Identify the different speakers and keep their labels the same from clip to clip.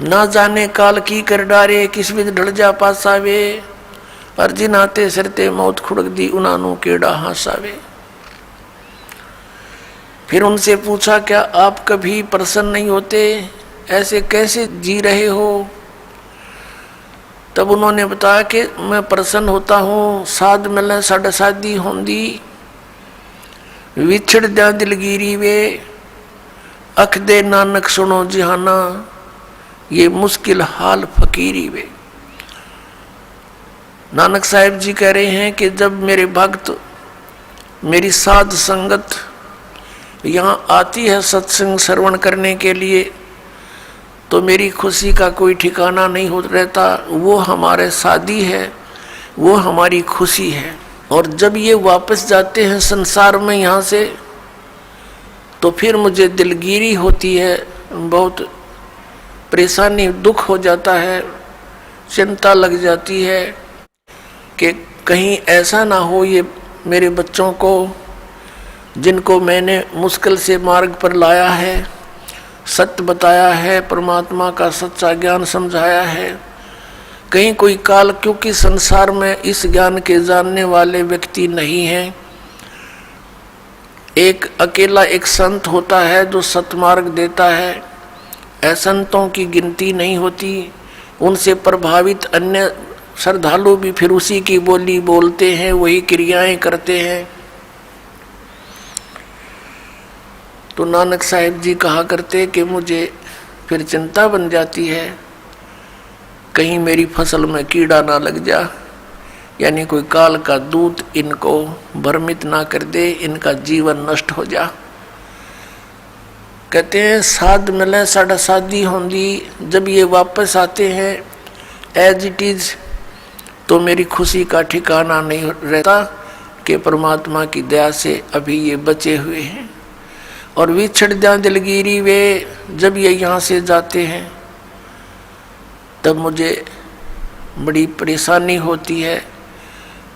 Speaker 1: ना जाने काल की कर डारे, किस विध ढल जा पासावे, पर जिन आते सरते मौत खुड़क दी, उनानू केड़ा हासावे। फिर उनसे पूछा, क्या आप कभी प्रसन्न नहीं होते, ऐसे कैसे जी रहे हो? तब उन्होंने बताया कि मैं प्रसन्न होता हूँ, साध मिले साढ़े शादी होंदी, विछड़ जा दिलगिरी वे, अख दे नानक सुनो जिहाना, ये मुश्किल हाल फकीरी वे। नानक साहिब जी कह रहे हैं कि जब मेरे भक्त, मेरी साध संगत यहाँ आती है सत्संग श्रवण करने के लिए, तो मेरी खुशी का कोई ठिकाना नहीं हो रहता। वो हमारे साथी है, वो हमारी खुशी है। और जब ये वापस जाते हैं संसार में यहाँ से, तो फिर मुझे दिलगिरी होती है, बहुत परेशानी, दुख हो जाता है, चिंता लग जाती है कि कहीं ऐसा ना हो ये मेरे बच्चों को, जिनको मैंने मुश्किल से मार्ग पर लाया है, सत्य बताया है, परमात्मा का सच्चा ज्ञान समझाया है, कहीं कोई काल, क्योंकि संसार में इस ज्ञान के जानने वाले व्यक्ति नहीं हैं। एक अकेला एक संत होता है जो सतमार्ग देता है, असंतों की गिनती नहीं होती। उनसे प्रभावित अन्य श्रद्धालु भी फिर उसी की बोली बोलते हैं, वही क्रियाएं करते हैं। तो नानक साहिब जी कहा करते कि मुझे फिर चिंता बन जाती है, कहीं मेरी फसल में कीड़ा ना लग जा, यानी कोई काल का दूत इनको भ्रमित ना कर दे, इनका जीवन नष्ट हो जा। कहते हैं साध मिले साढ़ा शादी होंगी, जब ये वापस आते हैं एज इट इज, तो मेरी खुशी का ठिकाना नहीं रहता कि परमात्मा की दया से अभी ये बचे हुए हैं। और विछड़ जा दिलगिरी वे, जब ये यहाँ से जाते हैं तब मुझे बड़ी परेशानी होती है,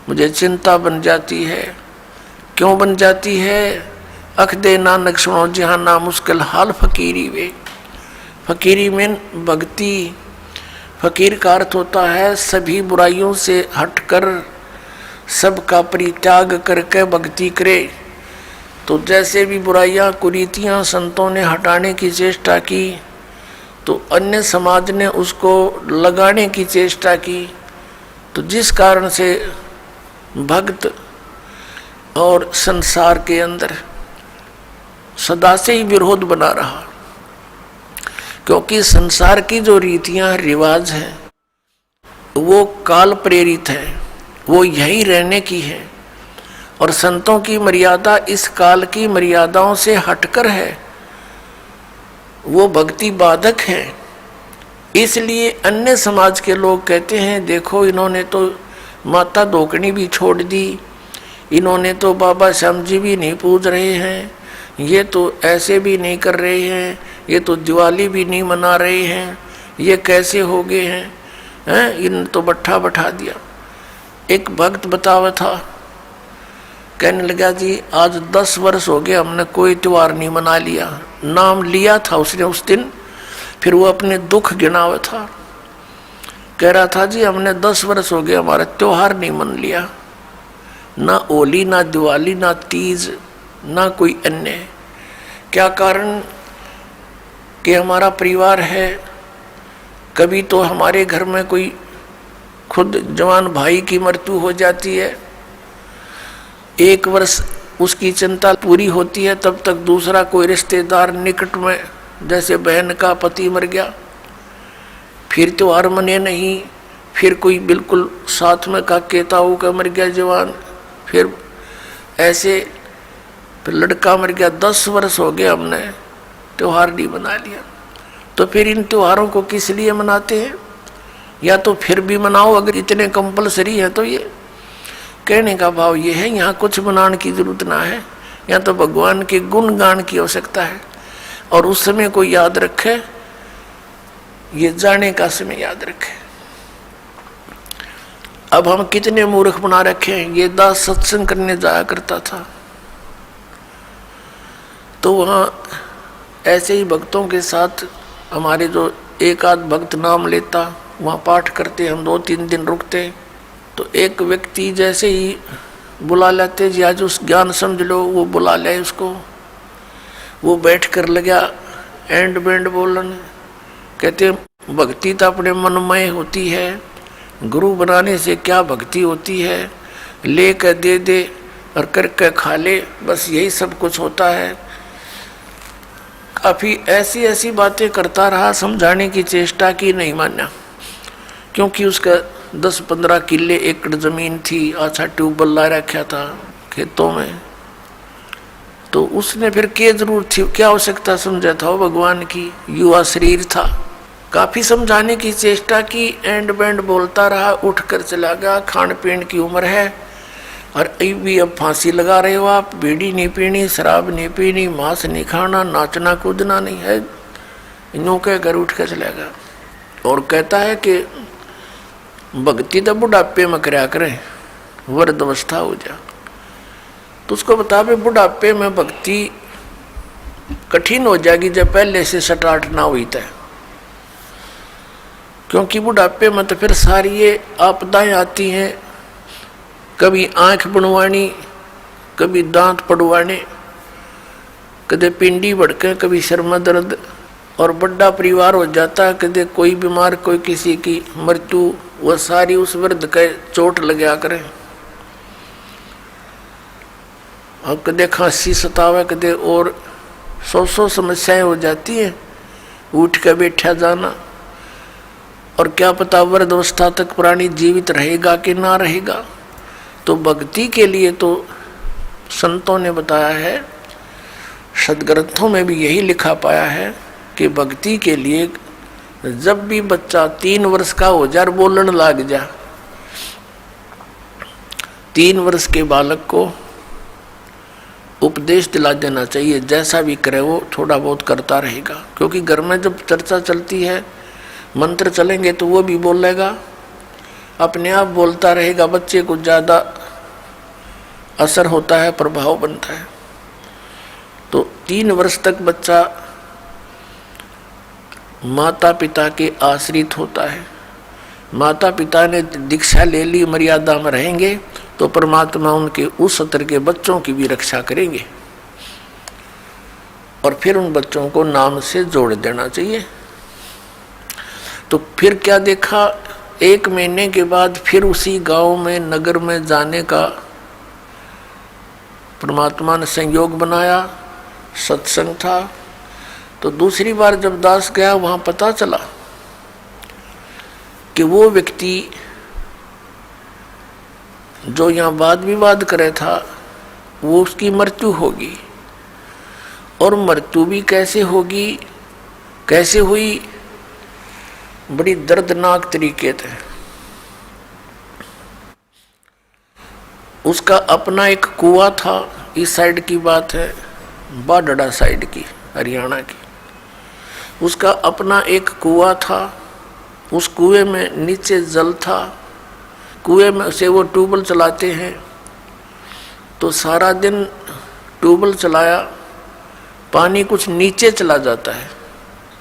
Speaker 1: मुझे चिंता बन जाती है। क्यों बन जाती है? अख दे नानक सुनो जिहाना, मुश्किल हाल फकीरी वे। फकीरी में भक्ति, फकीर का अर्थ होता है सभी बुराइयों से हटकर सबका परित्याग करके भक्ति करे। तो जैसे भी बुराइयां कुरीतियां संतों ने हटाने की चेष्टा की, तो अन्य समाज ने उसको लगाने की चेष्टा की। तो जिस कारण से भक्त और संसार के अंदर सदा से ही विरोध बना रहा, क्योंकि संसार की जो रीतियां रिवाज हैं वो काल प्रेरित है, वो यही रहने की है। और संतों की मर्यादा इस काल की मर्यादाओं से हटकर है, वो भक्ति बाधक है। इसलिए अन्य समाज के लोग कहते हैं देखो इन्होंने तो माता धोकनी भी छोड़ दी, इन्होंने तो बाबा श्याम जी भी नहीं पूज रहे हैं, ये तो ऐसे भी नहीं कर रहे हैं, ये तो दिवाली भी नहीं मना रहे हैं, ये कैसे हो गए हैं, इन तो बट्ठा बैठा दिया। एक भक्त बतावा था, कहने लगा जी आज 10 वर्ष हो गए हमने कोई त्योहार नहीं मना लिया। नाम लिया था उसने उस दिन, फिर वो अपने दुख गिनावा था, कह रहा था जी हमने 10 वर्ष हो गए हमारा त्योहार नहीं मन लिया, ना होली ना दिवाली ना तीज ना कोई अन्य। क्या कारण? कि हमारा परिवार है, कभी तो हमारे घर में कोई खुद जवान भाई की मृत्यु हो जाती है, 1 वर्ष उसकी चिंता पूरी होती है, तब तक दूसरा कोई रिश्तेदार निकट में, जैसे बहन का पति मर गया, फिर त्योहार मने नहीं, फिर कोई बिल्कुल साथ में का केताऊ का मर गया जवान, फिर ऐसे फिर लड़का मर गया। 10 वर्ष हो गए हमने त्योहार नहीं मना लिया। तो फिर इन त्योहारों को किस लिए मनाते हैं? या तो फिर भी मनाओ अगर इतने कंपलसरी है तो। ये कहने का भाव ये है यहाँ कुछ मनाने की जरूरत ना है, यहाँ तो भगवान के गुण गान की आवश्यकता है। और उस समय को याद रखे, ये जाने का समय याद रखे। अब हम कितने मूर्ख बना रखे हैं। ये दास सत्संग करने जाया करता था, तो वहाँ ऐसे ही भक्तों के साथ हमारे जो एक आध भक्त नाम लेता, वहाँ पाठ करते, हम 2-3 दिन रुकते, तो एक व्यक्ति जैसे ही बुला लेते जी आज उस ज्ञान समझ लो, वो बुला ले उसको, वो बैठ कर लगा एंड बैंड बोलन। कहते भक्ति तो अपने मनमय होती है, गुरु बनाने से क्या भक्ति होती है, ले कर दे दे और करके खा ले, बस यही सब कुछ होता है। काफ़ी ऐसी ऐसी बातें करता रहा, समझाने की चेष्टा की, नहीं माना, क्योंकि उसका 10-15 किले एकड़ ज़मीन थी, अच्छा ट्यूबवेल ला रखा था खेतों में, तो उसने फिर क्या जरूरत थी, क्या आवश्यकता समझा था वो भगवान की, युवा शरीर था। काफ़ी समझाने की चेष्टा की, एंड बैंड बोलता रहा, उठ कर चला गया। खान पीन की उम्र है और भी अब फांसी लगा रहे हो आप, बीड़ी नहीं पीनी, शराब नहीं पीनी, मांस नहीं खाना, नाचना कूदना नहीं है, यूँ कह कर उठ कर चला गया। और कहता है कि भक्ति तो बुढ़ापे में करया करें, वृद्ध अवस्था हो जा। तो उसको बता भाई बुढ़ापे में भक्ति कठिन हो जाएगी जब पहले से स्टार्ट ना हुई तय, क्योंकि बुढ़ापे में तो फिर सारी ये आपदाएं आती हैं, कभी आंख बनवानी, कभी दांत पड़वाने, कदे पिंडी भड़के, कभी सिर में दर्द, और बड़ा परिवार हो जाता, कदे कोई बीमार, कोई किसी की मृत्यु, वह सारी उस वृद्ध के चोट लगा करे। और कदे खांसी सतावे, कदे और 100 समस्याएं हो जाती हैं, उठ के बैठा जाना, और क्या पता वृद्ध अवस्था तक प्राणी जीवित रहेगा कि ना रहेगा। तो भक्ति के लिए तो संतों ने बताया है, सदग्रंथों में भी यही लिखा पाया है कि भक्ति के लिए जब भी बच्चा 3 वर्ष का हो जाए, बोलने लग जा, 3 वर्ष के बालक को उपदेश दिला देना चाहिए, जैसा भी करे वो थोड़ा बहुत करता रहेगा। क्योंकि घर में जब चर्चा चलती है, मंत्र चलेंगे तो वो भी बोलेगा, अपने आप बोलता रहेगा, बच्चे को ज़्यादा असर होता है, प्रभाव बनता है। तो 3 वर्ष तक बच्चा माता पिता के आश्रित होता है। माता पिता ने दीक्षा ले ली, मर्यादा में रहेंगे तो परमात्मा उनके उस स्तर के बच्चों की भी रक्षा करेंगे, और फिर उन बच्चों को नाम से जोड़ देना चाहिए। तो फिर क्या देखा, 1 महीने के बाद फिर उसी गांव में, नगर में जाने का परमात्मा ने संयोग बनाया, सत्संग था। तो दूसरी बार जब दास गया, वहां पता चला कि वो व्यक्ति जो यहाँ वाद विवाद करे था, वो उसकी मृत्यु होगी। और मृत्यु भी कैसे होगी, कैसे हुई, बड़ी दर्दनाक तरीके से। उसका अपना एक कुआं था, इस साइड की बात है, बाडड़ा साइड की, हरियाणा की। उसका अपना एक कुआं था, उस कुएं में नीचे जल था, कुएं में से वो ट्यूबवेल चलाते हैं, तो सारा दिन ट्यूबवेल चलाया, पानी कुछ नीचे चला जाता है,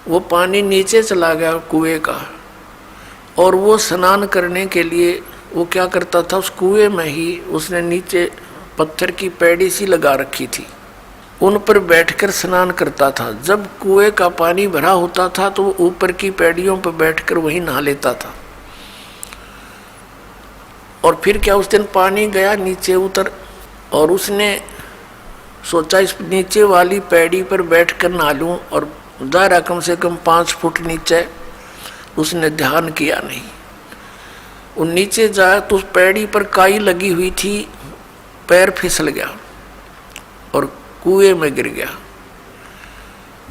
Speaker 1: वो पानी नीचे चला गया कुएं का। और वो स्नान करने के लिए वो क्या करता था, उस कुएं में ही उसने नीचे पत्थर की पैड़ी सी लगा रखी थी, उन पर बैठकर स्नान करता था। जब कुएं का पानी भरा होता था तो वो ऊपर की पैड़ियों पर बैठकर वहीं नहा लेता था। और फिर क्या, उस दिन पानी गया, नीचे उतर, और उसने सोचा इस नीचे वाली पैड़ी पर बैठकर नहा लूं, और दायरा कम से कम 5 फुट नीचे। उसने ध्यान किया नहीं, वो नीचे जाया तो उस पैड़ी पर काई लगी हुई थी, पैर फिसल गया और कुएं में गिर गया।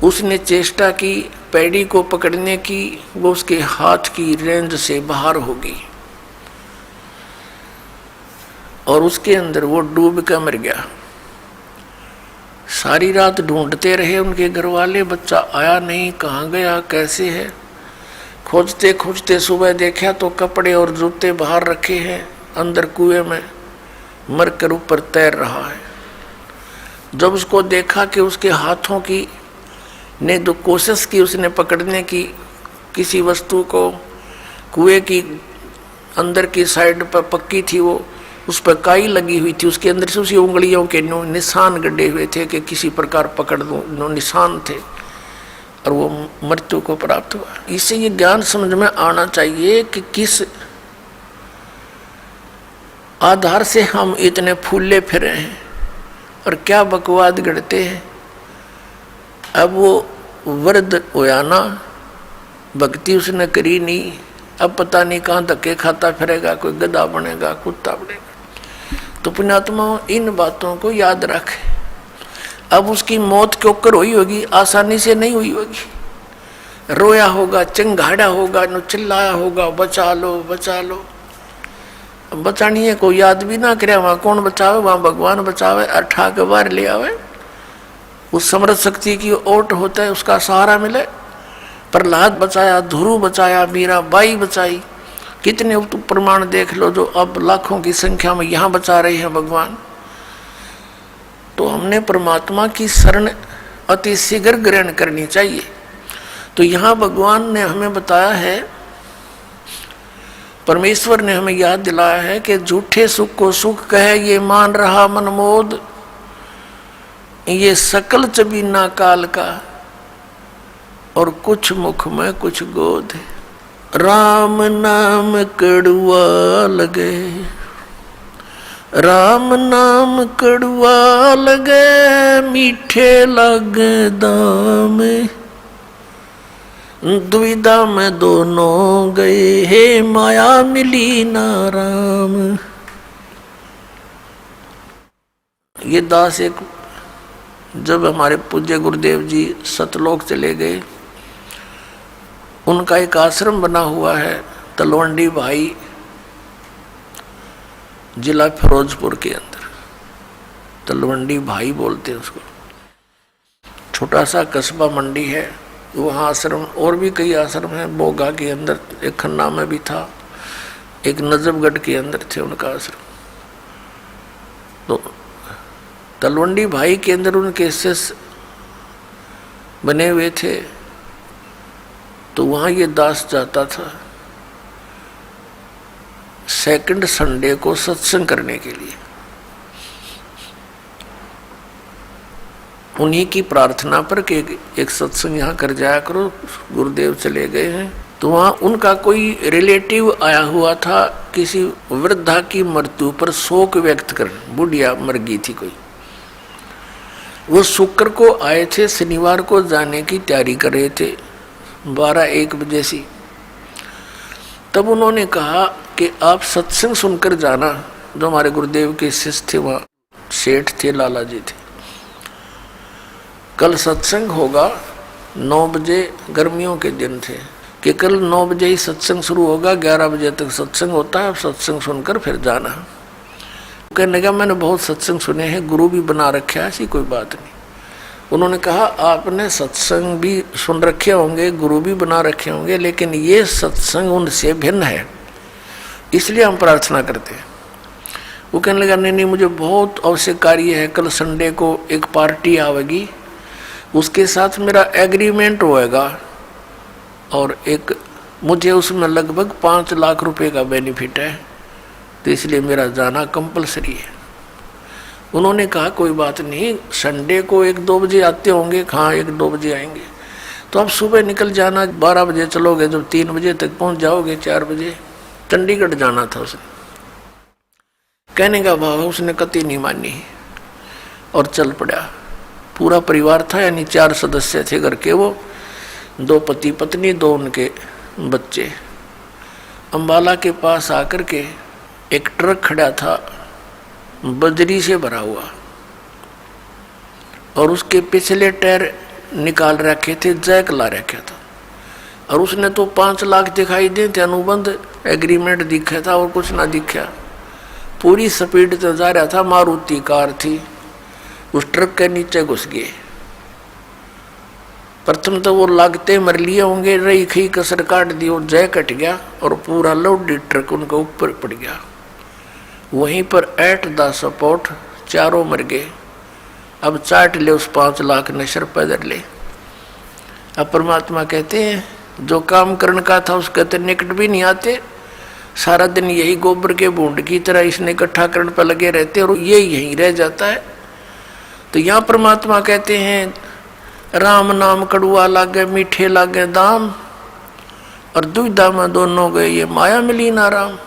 Speaker 1: उसने चेष्टा की पैड़ी को पकड़ने की, वो उसके हाथ की रेंज से बाहर हो गई और उसके अंदर वो डूब कर मर गया। सारी रात ढूंढते रहे उनके घर वाले, बच्चा आया नहीं, कहाँ गया, कैसे है। खोजते खोजते सुबह देखा तो कपड़े और जूते बाहर रखे हैं, अंदर कुएं में मरकर ऊपर तैर रहा है। जब उसको देखा कि उसके हाथों की ने जो कोशिश की उसने पकड़ने की, किसी वस्तु को कुएं की अंदर की साइड पर पक्की थी, वो उस पर काई लगी हुई थी, उसके अंदर से उसी उंगलियों के निशान गड्ढे हुए थे कि किसी प्रकार पकड़ दो, निशान थे, और वो मृत्यु को प्राप्त हुआ। इससे ये ज्ञान समझ में आना चाहिए कि किस आधार से हम इतने फूले फिरे हैं और क्या बकवाद गढ़ते हैं। अब वो वृद्ध होया ना, भक्ति उसने करी नहीं, अब पता नहीं कहाँ धक्के खाता फिरेगा, कोई गधा बनेगा, कुत्ता बनेगा। तो पुण्यात्मा इन बातों को याद रखे। अब उसकी मौत क्यों कर हुई होगी, आसानी से नहीं हुई होगी। रोया होगा, चिंगाड़ा होगा, नो चिल्लाया होगा, बचा लो बचा लो। बचानी है कोई याद भी ना करे, वहां कौन बचावे, वहां भगवान बचावे और ठा के बाहर ले आवे। उस समर्थ शक्ति की ओट होता है, उसका सहारा मिले। प्रहलाद बचाया, ध्रुव बचाया, मीराबाई बचाई, कितने प्रमाण देख लो जो अब लाखों की संख्या में यहाँ बचा रहे हैं भगवान। तो हमने परमात्मा की शरण अति शीघ्र ग्रहण करनी चाहिए। तो यहाँ भगवान ने हमें बताया है, परमेश्वर ने हमें याद दिलाया है कि झूठे सुख को सुख कहे ये मान रहा मनमोद, ये सकल चबीना काल का और कुछ मुख में कुछ गोद। राम नाम कड़ुआ लगे, राम नाम कड़ुआ लगे, मीठे लगे दाम, दुविधा में दोनों गए, हे माया मिली ना राम। ये दास एक, जब हमारे पूज्य गुरुदेव जी सतलोक चले गए, उनका एक आश्रम बना हुआ है तलवंडी भाई, जिला फिरोजपुर के अंदर। तलवंडी भाई बोलते हैं उसको। छोटा सा कस्बा मंडी है, वहाँ आश्रम, और भी कई आश्रम हैं। बोगा के अंदर एक खन्ना में भी था, एक नजफगढ़ के अंदर थे उनका आश्रम। तो तलवंडी भाई के अंदर उनके शिष्य बने हुए थे। तो वहाँ ये दास जाता था सेकंड संडे को सत्संग करने के लिए। उन्हीं की प्रार्थना पर कि एक सत्संग यहाँ कर जाया करो, गुरुदेव चले गए हैं। तो वहाँ उनका कोई रिलेटिव आया हुआ था, किसी वृद्धा की मृत्यु पर शोक व्यक्त कर, बुढ़िया मर गई थी कोई। वो शुक्र को आए थे, शनिवार को जाने की तैयारी कर रहे थे 12-1 बजे से। तब उन्होंने कहा कि आप सत्संग सुनकर जाना। जो हमारे गुरुदेव के शिष्य थे, वहाँ सेठ थे, लाला जी थे। कल सत्संग होगा 9 बजे, गर्मियों के दिन थे कि कल 9 बजे ही सत्संग शुरू होगा, 11 बजे तक सत्संग होता है, आप सत्संग सुनकर फिर जाना। कहने लगा मैंने बहुत सत्संग सुने हैं, गुरु भी बना रखे है, ऐसी कोई बात नहीं। उन्होंने कहा आपने सत्संग भी सुन रखे होंगे, गुरु भी बना रखे होंगे, लेकिन ये सत्संग उनसे भिन्न है, इसलिए हम प्रार्थना करते हैं। वो कहने लगा नहीं, मुझे बहुत आवश्यक कार्य है, कल संडे को एक पार्टी आवेगी, उसके साथ मेरा एग्रीमेंट होएगा और एक मुझे उसमें लगभग 5 लाख रुपए का बेनिफिट है, तो इसलिए मेरा जाना कंपलसरी है। उन्होंने कहा कोई बात नहीं, संडे को 1-2 बजे आते होंगे। हाँ 1-2 बजे आएंगे, तो आप सुबह निकल जाना, 12 बजे चलोगे, जब 3 बजे तक पहुंच जाओगे, 4 बजे चंडीगढ़ जाना था उसने। कहने का भाव उसने कतई नहीं मानी और चल पड़ा। पूरा परिवार था, यानी 4 सदस्य थे घर के, वो 2 पति पत्नी, 2 उनके बच्चे। अम्बाला के पास आकर के एक ट्रक खड़ा था बजरी से भरा हुआ, और उसके पिछले टायर निकाल रखे थे, जैक ला रखा था, और उसने तो 5 लाख दिखाई दे थे, अनुबंध एग्रीमेंट दिखा था और कुछ ना दिखा। पूरी स्पीड से जा रहा था, मारुति कार थी, उस ट्रक के नीचे घुस गए। प्रथम तो वो लागते मर लिए होंगे, रही खी कसर काट दी और जय कट गया, और पूरा लोडेड ट्रक उनके ऊपर पड़ गया। वहीं पर एट द सपोर्ट 4 मर गए। अब चाट ले उस 5 लाख ने, सर पैदल ले। अब परमात्मा कहते हैं जो काम करने का था उसके तो निकट भी नहीं आते, सारा दिन यही गोबर के बूंद की तरह इसने इकट्ठा करने पर लगे रहते और ये यहीं रह जाता है। तो यहाँ परमात्मा कहते हैं राम नाम कड़ुआ लागे मीठे लागे दाम, और दुविधा में दोनों गए ये माया मिली ना राम।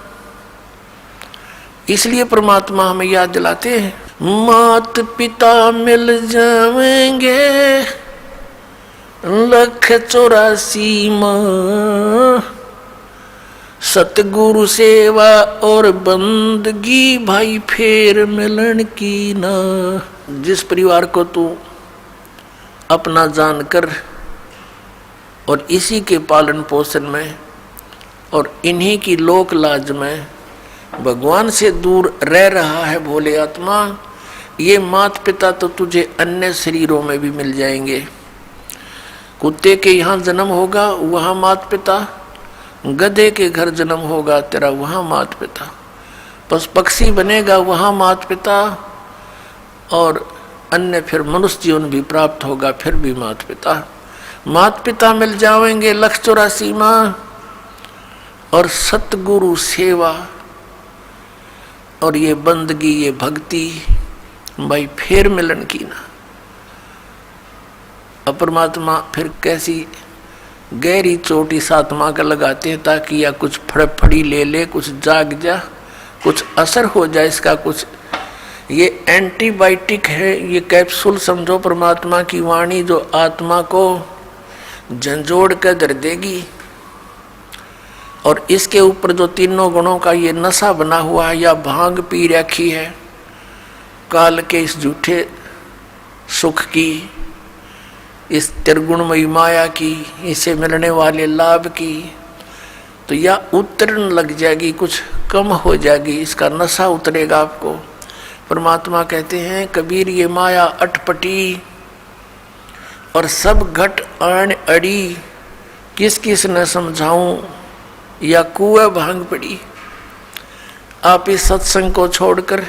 Speaker 1: इसलिए परमात्मा हमें याद दिलाते हैं, मात पिता मिल जाएंगे 184 माँ, सतगुरु सेवा और बंदगी भाई फेर मिलन की ना। जिस परिवार को तू अपना जानकर और इसी के पालन पोषण में और इन्हीं की लोक लाज में भगवान से दूर रह रहा है भोले आत्मा, ये माता पिता तो तुझे अन्य शरीरों में भी मिल जाएंगे। कुत्ते के यहाँ जन्म होगा वहाँ माता पिता, गधे के घर जन्म होगा तेरा वहाँ माता पिता, पशु पक्षी बनेगा वहाँ माता पिता, और अन्य फिर मनुष्य जीवन भी प्राप्त होगा फिर भी माता पिता। माता पिता मिल जाएंगे 184 माँ, और सतगुरु सेवा और ये बंदगी ये भक्ति भाई फेर मिलन की ना। अब परमात्मा फिर कैसी गहरी चोट इस आत्मा का लगाते हैं ताकि या कुछ फड़ी ले ले, कुछ जाग जा, कुछ असर हो जाए इसका कुछ। ये एंटीबायोटिक है, ये कैप्सूल समझो परमात्मा की वाणी जो आत्मा को झंझोड़ कर धर देगी। और इसके ऊपर जो तीनों गुणों का ये नशा बना हुआ है या भांग पी रखी है काल के इस झूठे सुख की, इस त्रिगुणमयी माया की, इसे मिलने वाले लाभ की, तो या उतरने लग जाएगी, कुछ कम हो जाएगी, इसका नशा उतरेगा आपको। परमात्मा कहते हैं कबीर ये माया अटपटी और सब घट आन अड़ी, किस किस न समझाऊं या कुएं भांग पड़ी। आप इस सत्संग को छोड़कर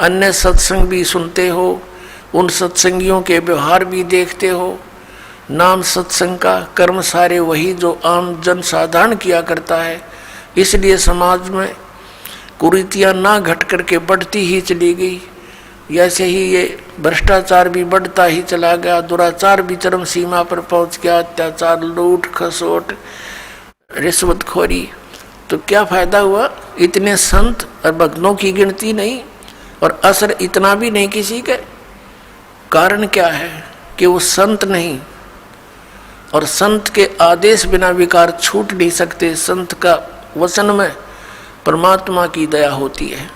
Speaker 1: अन्य सत्संग भी सुनते हो, उन सत्संगियों के व्यवहार भी देखते हो। नाम सत्संग का कर्म सारे वही जो आम जन साधारण किया करता है, इसलिए समाज में कुरीतियाँ ना घट करके बढ़ती ही चली गई। ऐसे ही ये भ्रष्टाचार भी बढ़ता ही चला गया, दुराचार भी चरम सीमा पर पहुंच गया, अत्याचार, लूट खसोट, रिश्वतखोरी। तो क्या फायदा हुआ? इतने संत और भक्तों की गिनती नहीं और असर इतना भी नहीं किसी के। कारण क्या है कि वो संत नहीं, और संत के आदेश बिना विकार छूट नहीं सकते। संत का वचन में परमात्मा की दया होती है,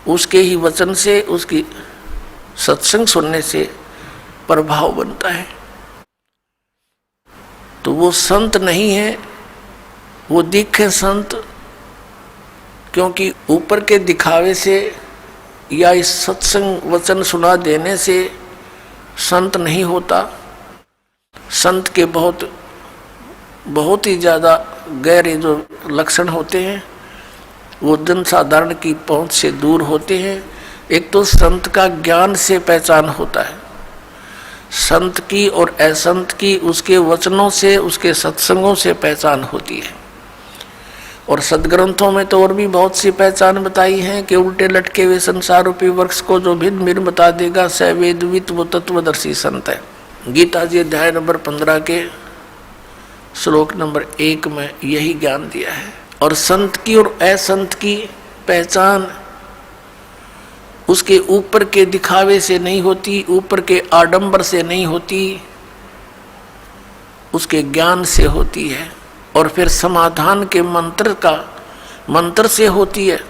Speaker 1: उसके ही वचन से, उसकी सत्संग सुनने से प्रभाव बनता है। तो वो संत नहीं है, वो दिखे संत, क्योंकि ऊपर के दिखावे से या इस सत्संग वचन सुना देने से संत नहीं होता। संत के बहुत ही ज़्यादा गहरे जो लक्षण होते हैं वो जन साधारण की पहुंच से दूर होते हैं। एक तो संत का ज्ञान से पहचान होता है, संत की और असंत की उसके वचनों से, उसके सत्संगों से पहचान होती है। और सदग्रंथों में तो और भी बहुत सी पहचान बताई हैं कि उल्टे लटके हुए संसार रूपी वृक्ष को जो भिन्न भिन्न बता देगा स वेदवित वो तत्वदर्शी संत है। गीता जी अध्याय नंबर 15 के श्लोक नंबर 1 में यही ज्ञान दिया है। और संत की और असंत की पहचान उसके ऊपर के दिखावे से नहीं होती, ऊपर के आडंबर से नहीं होती, उसके ज्ञान से होती है। और फिर समाधान के मंत्र से होती है।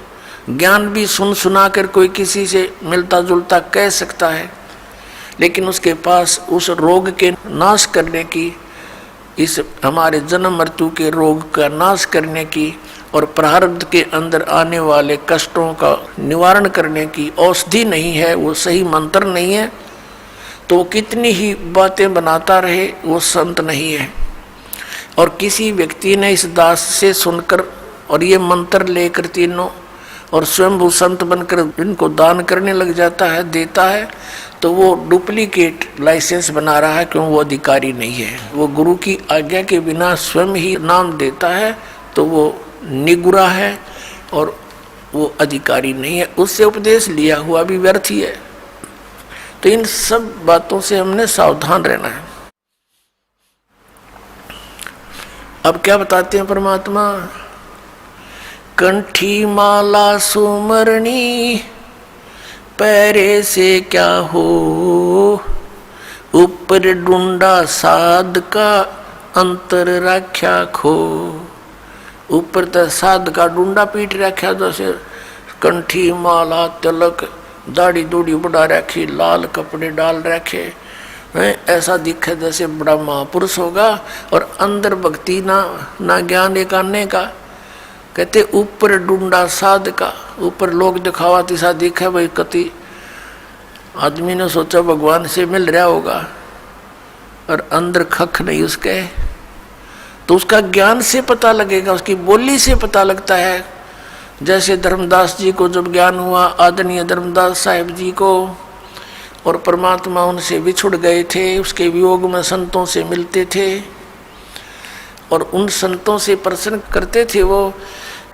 Speaker 1: ज्ञान भी सुना कर कोई किसी से मिलता जुलता कह सकता है, लेकिन उसके पास उस रोग के नाश करने की, इस हमारे जन्म मृत्यु के रोग का नाश करने की और प्रारब्ध के अंदर आने वाले कष्टों का निवारण करने की औषधि नहीं है, वो सही मंत्र नहीं है, तो कितनी ही बातें बनाता रहे वो संत नहीं है। और किसी व्यक्ति ने इस दास से सुनकर और ये मंत्र लेकर तीनों और स्वयं संत बनकर इनको दान करने लग जाता है, देता है, तो वो डुप्लीकेट लाइसेंस बना रहा है, क्यों? वो अधिकारी नहीं है। वो गुरु की आज्ञा के बिना स्वयं ही नाम देता है तो वो निगुरा है और वो अधिकारी नहीं है, उससे उपदेश लिया हुआ भी व्यर्थ ही है। तो इन सब बातों से हमने सावधान रहना है। अब क्या बताते हैं परमात्मा? कंठी माला सुमरणी पैरे से क्या हो, ऊपर डूंडा साध का अंतर राख्या खो। ऊपर तो साध का डूंडा पीट रखा, जैसे कंठी माला तिलक दाढ़ी दूढ़ी बढ़ा रखी, लाल कपड़े डाल रखे, ऐसा दिखे जैसे बड़ा महापुरुष होगा, और अंदर भक्ति ना ज्ञान एक आने का। कहते ऊपर डूंडा साध का, ऊपर लोग दिखावा तिसा दिखे, भाई कति आदमी ने सोचा भगवान से मिल रहा होगा, और अंदर खख नहीं उसके। तो उसका ज्ञान से पता लगेगा, उसकी बोली से पता लगता है। जैसे धर्मदास जी को जब ज्ञान हुआ, आदरणीय धर्मदास साहिब जी को, और परमात्मा उनसे बिछुड़ गए थे, उसके वियोग में संतों से मिलते थे और उन संतों से प्रश्न करते थे वो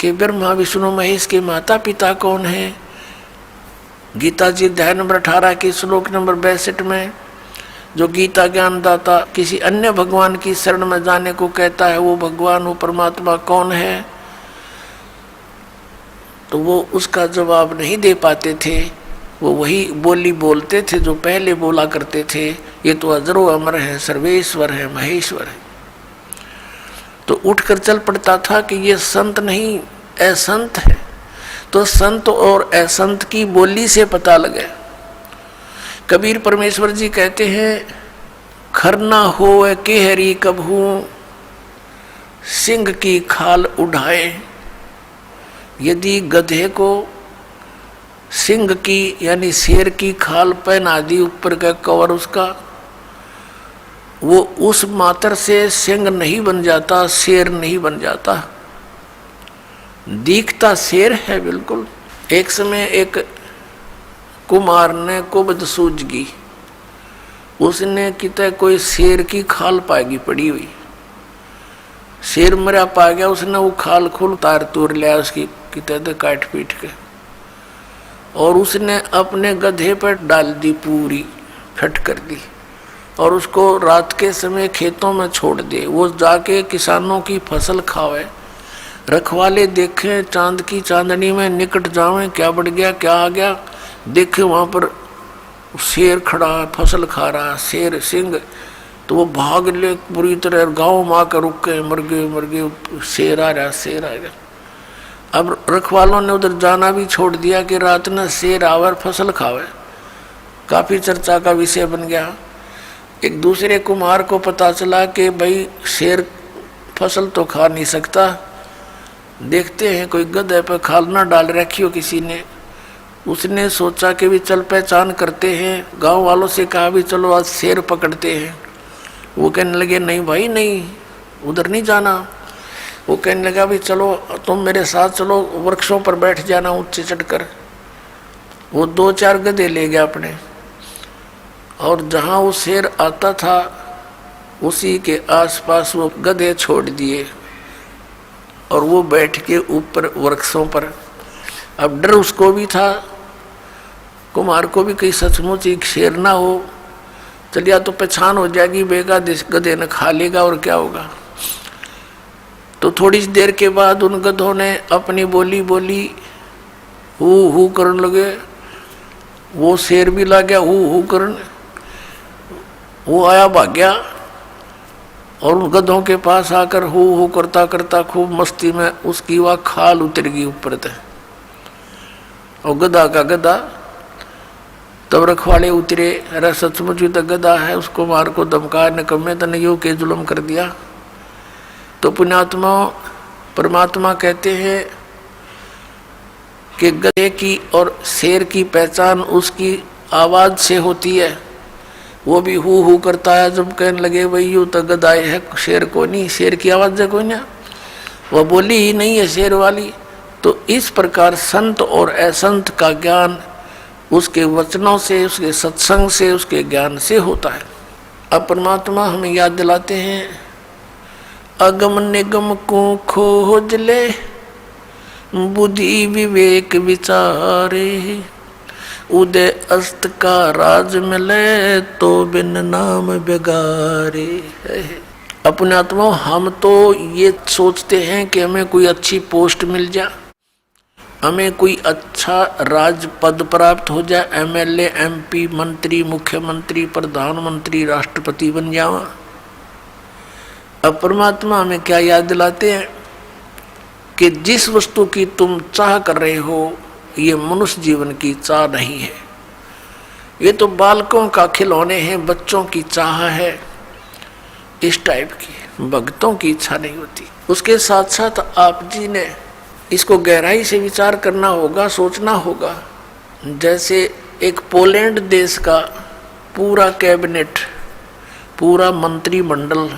Speaker 1: कि ब्रह्मा विष्णु महेश के माता पिता कौन हैं। गीता जी अध्याय नंबर 18 के श्लोक नंबर 62 में जो गीता ज्ञानदाता किसी अन्य भगवान की शरण में जाने को कहता है, वो भगवान, वो परमात्मा कौन है, तो वो उसका जवाब नहीं दे पाते थे। वो वही बोली बोलते थे जो पहले बोला करते थे, ये तो अजरो अमर है, सर्वेश्वर है, महेश्वर है। तो उठकर चल पड़ता था कि ये संत नहीं असंत है। तो संत और असंत की बोली से पता लगे। कबीर परमेश्वर जी कहते हैं, खरना होए केहरी कबहू सिंह की खाल उठाए। यदि गधे को सिंह की यानी शेर की खाल पहना दी, ऊपर का कवर उसका, वो उस मात्र से सिंह नहीं बन जाता, शेर नहीं बन जाता, दिखता शेर है बिल्कुल। एक समय एक कुमार ने कुबद सूझगी, उसने कितने कोई शेर की खाल पाएगी पड़ी हुई, शेर मरा पा गया, उसने वो खाल खुल तार तोड़ लिया उसकी कितने काट पीट के, और उसने अपने गधे पर डाल दी, पूरी फट कर दी, और उसको रात के समय खेतों में छोड़ दे। वो जाके किसानों की फसल खावे, रखवाले देखें चांद की चांदनी में निकट जावें, क्या बढ़ गया क्या आ गया, देखे वहाँ पर शेर खड़ा है, फसल खा रहा, शेर सिंह। तो वो भाग ले बुरी तरह, गाँव में आकर रुके, मर गए, शेर आ रहा, शेर आ गया। अब रखवालों ने उधर जाना भी छोड़ दिया कि रात में शेर आवे और फसल खावे, काफ़ी चर्चा का विषय बन गया। एक दूसरे कुम्हार को पता चला कि भाई शेर फसल तो खा नहीं सकता, देखते हैं कोई गधे पर खाल ना डाल रखी हो किसी ने। उसने सोचा कि भी चल पहचान करते हैं, गांव वालों से कहा भी चलो आज शेर पकड़ते हैं। वो कहने लगे नहीं भाई नहीं, उधर नहीं जाना। वो कहने लगा भी चलो तुम मेरे साथ चलो, वृक्षों पर बैठ जाना ऊंचे चढ़कर। वो 2-4 गधे ले गया अपने, और जहाँ वो शेर आता था उसी के आसपास वो गधे छोड़ दिए, और वो बैठ के ऊपर वृक्षों पर। अब डर उसको भी था, कुमार को भी कहीं सचमुच एक शेर ना हो, चलिया तो पहचान हो जाएगी, बेगा गधे ने खा लेगा और क्या होगा। तो थोड़ी देर के बाद उन गधों ने अपनी बोली बोली, हू करने लगे। वो शेर भी ला गया हू करने, वो आया भाग गया, और उन गधों के पास आकर हू करता करता खूब मस्ती में उसकी वह खाल उतर गई ऊपर तक, और गधा का गधा। तब रखवाले उतरे, अरे सचमुच ही तो गधा है, उसको मार को धमका निकम्मे तो नहीं हो के जुल्म कर दिया। तो पुण्यात्मा परमात्मा कहते हैं कि गधे की और शेर की पहचान उसकी आवाज़ से होती है। वो भी हू करता है, जब कहने लगे भाई यूँ तो गधा है, शेर को नहीं, शेर की आवाज़ है कोई ना, वह बोली ही नहीं है शेर वाली। तो इस प्रकार संत और असंत का ज्ञान उसके वचनों से, उसके सत्संग से, उसके ज्ञान से होता है। अब परमात्मा हमें याद दिलाते हैं, अगम निगम को खोज ले, बुद्धि विवेक विचारे, उदय अस्त का राज मिले, तो बिन नाम बेगारे। अपने आत्मा हम तो ये सोचते हैं कि हमें कोई अच्छी पोस्ट मिल जाए, हमें कोई अच्छा राज पद प्राप्त हो जाए, एमएलए, एमपी, मंत्री, मुख्यमंत्री, प्रधानमंत्री, राष्ट्रपति बन जावा। अब परमात्मा हमें क्या याद दिलाते हैं कि जिस वस्तु की तुम चाह कर रहे हो, ये मनुष्य जीवन की चाह नहीं है, ये तो बालकों का खिलौने हैं, बच्चों की चाह है, इस टाइप की, भक्तों की इच्छा नहीं होती। उसके साथ साथ आप जी ने इसको गहराई से विचार करना होगा, सोचना होगा। जैसे एक पोलैंड देश का पूरा कैबिनेट, पूरा मंत्रिमंडल,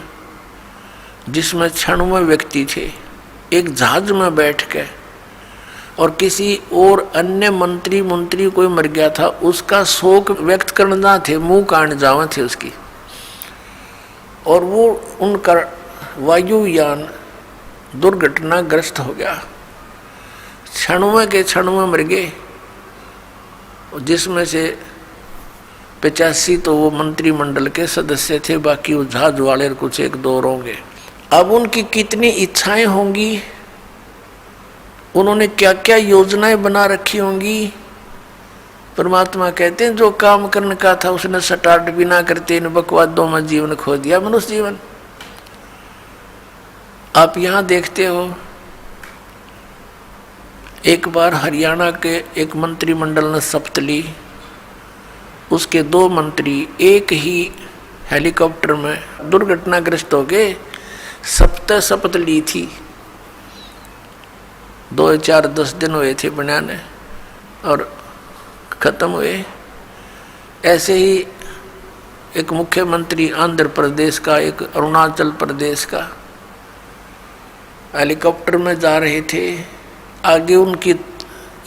Speaker 1: जिसमें 96 व्यक्ति थे, एक जहाज में बैठ के, और किसी और अन्य मंत्री कोई मर गया था, उसका शोक व्यक्त करना थे, मुंह काट जावा थे उसकी, और वो उनका वायुयान दुर्घटनाग्रस्त हो गया, 96 के 96 मर गए, जिसमें से 85 तो वो मंत्रिमंडल के सदस्य थे, बाकी वो जहाज वाले कुछ एक दो होंगे। अब उनकी कितनी इच्छाएं होंगी, उन्होंने क्या क्या योजनाएं बना रखी होंगी। परमात्मा कहते हैं जो काम करने का था उसने स्टार्ट भी ना करते इन बकवादों में जीवन खो दिया, मनुष्य जीवन। आप यहाँ देखते हो, एक बार हरियाणा के एक मंत्रिमंडल ने शपथ ली, उसके 2 मंत्री एक ही हेलीकॉप्टर में दुर्घटनाग्रस्त हो गए। शपथ ली थी, 2-4-10 दिन हुए थे बनाने और खत्म हुए। ऐसे ही एक मुख्यमंत्री आंध्र प्रदेश का, एक अरुणाचल प्रदेश का, हेलीकॉप्टर में जा रहे थे, आगे उनकी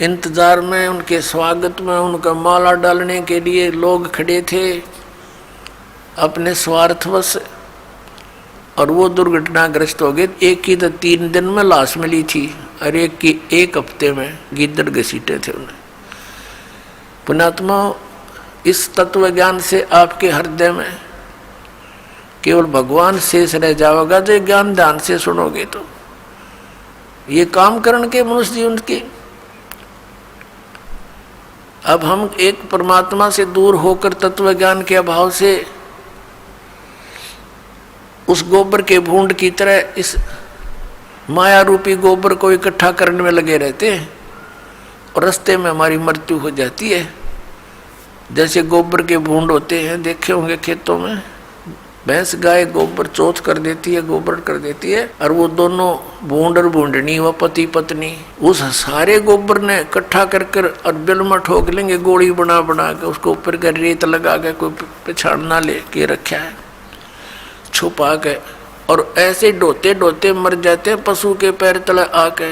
Speaker 1: इंतजार में, उनके स्वागत में, उनका माला डालने के लिए लोग खड़े थे अपने स्वार्थवश, और वो दुर्घटनाग्रस्त हो गए। एक की तो 3 दिन में लाश मिली थी, और एक की 1 हफ्ते में गिद्दड़ घसीटे थे उन्हें। पुण्यात्मा, इस तत्व ज्ञान से आपके हृदय में केवल भगवान शेष रह जाओगा, जो ज्ञान ध्यान से सुनोगे तो। ये काम करने के मनुष्य जीवन की, अब हम एक परमात्मा से दूर होकर तत्व ज्ञान के अभाव से उस गोबर के भूंड की तरह इस माया रूपी गोबर को इकट्ठा करने में लगे रहते हैं, और रास्ते में हमारी मृत्यु हो जाती है। जैसे गोबर के भूंड होते हैं, देखे होंगे खेतों में, भैंस गाय गोबर चौथ कर देती है, गोबर कर देती है, और वो दोनों भूंड और भूंडनी, व पति पत्नी, उस सारे गोबर ने इकट्ठा कर और बिल में ठोक लेंगे, गोली बना बना के उसको ऊपर का रेत लगा के, कोई पिछाड़ ना ले के रखा है छुपा के, और ऐसे ढोते ढोते मर जाते हैं पशु के पैर तले आके,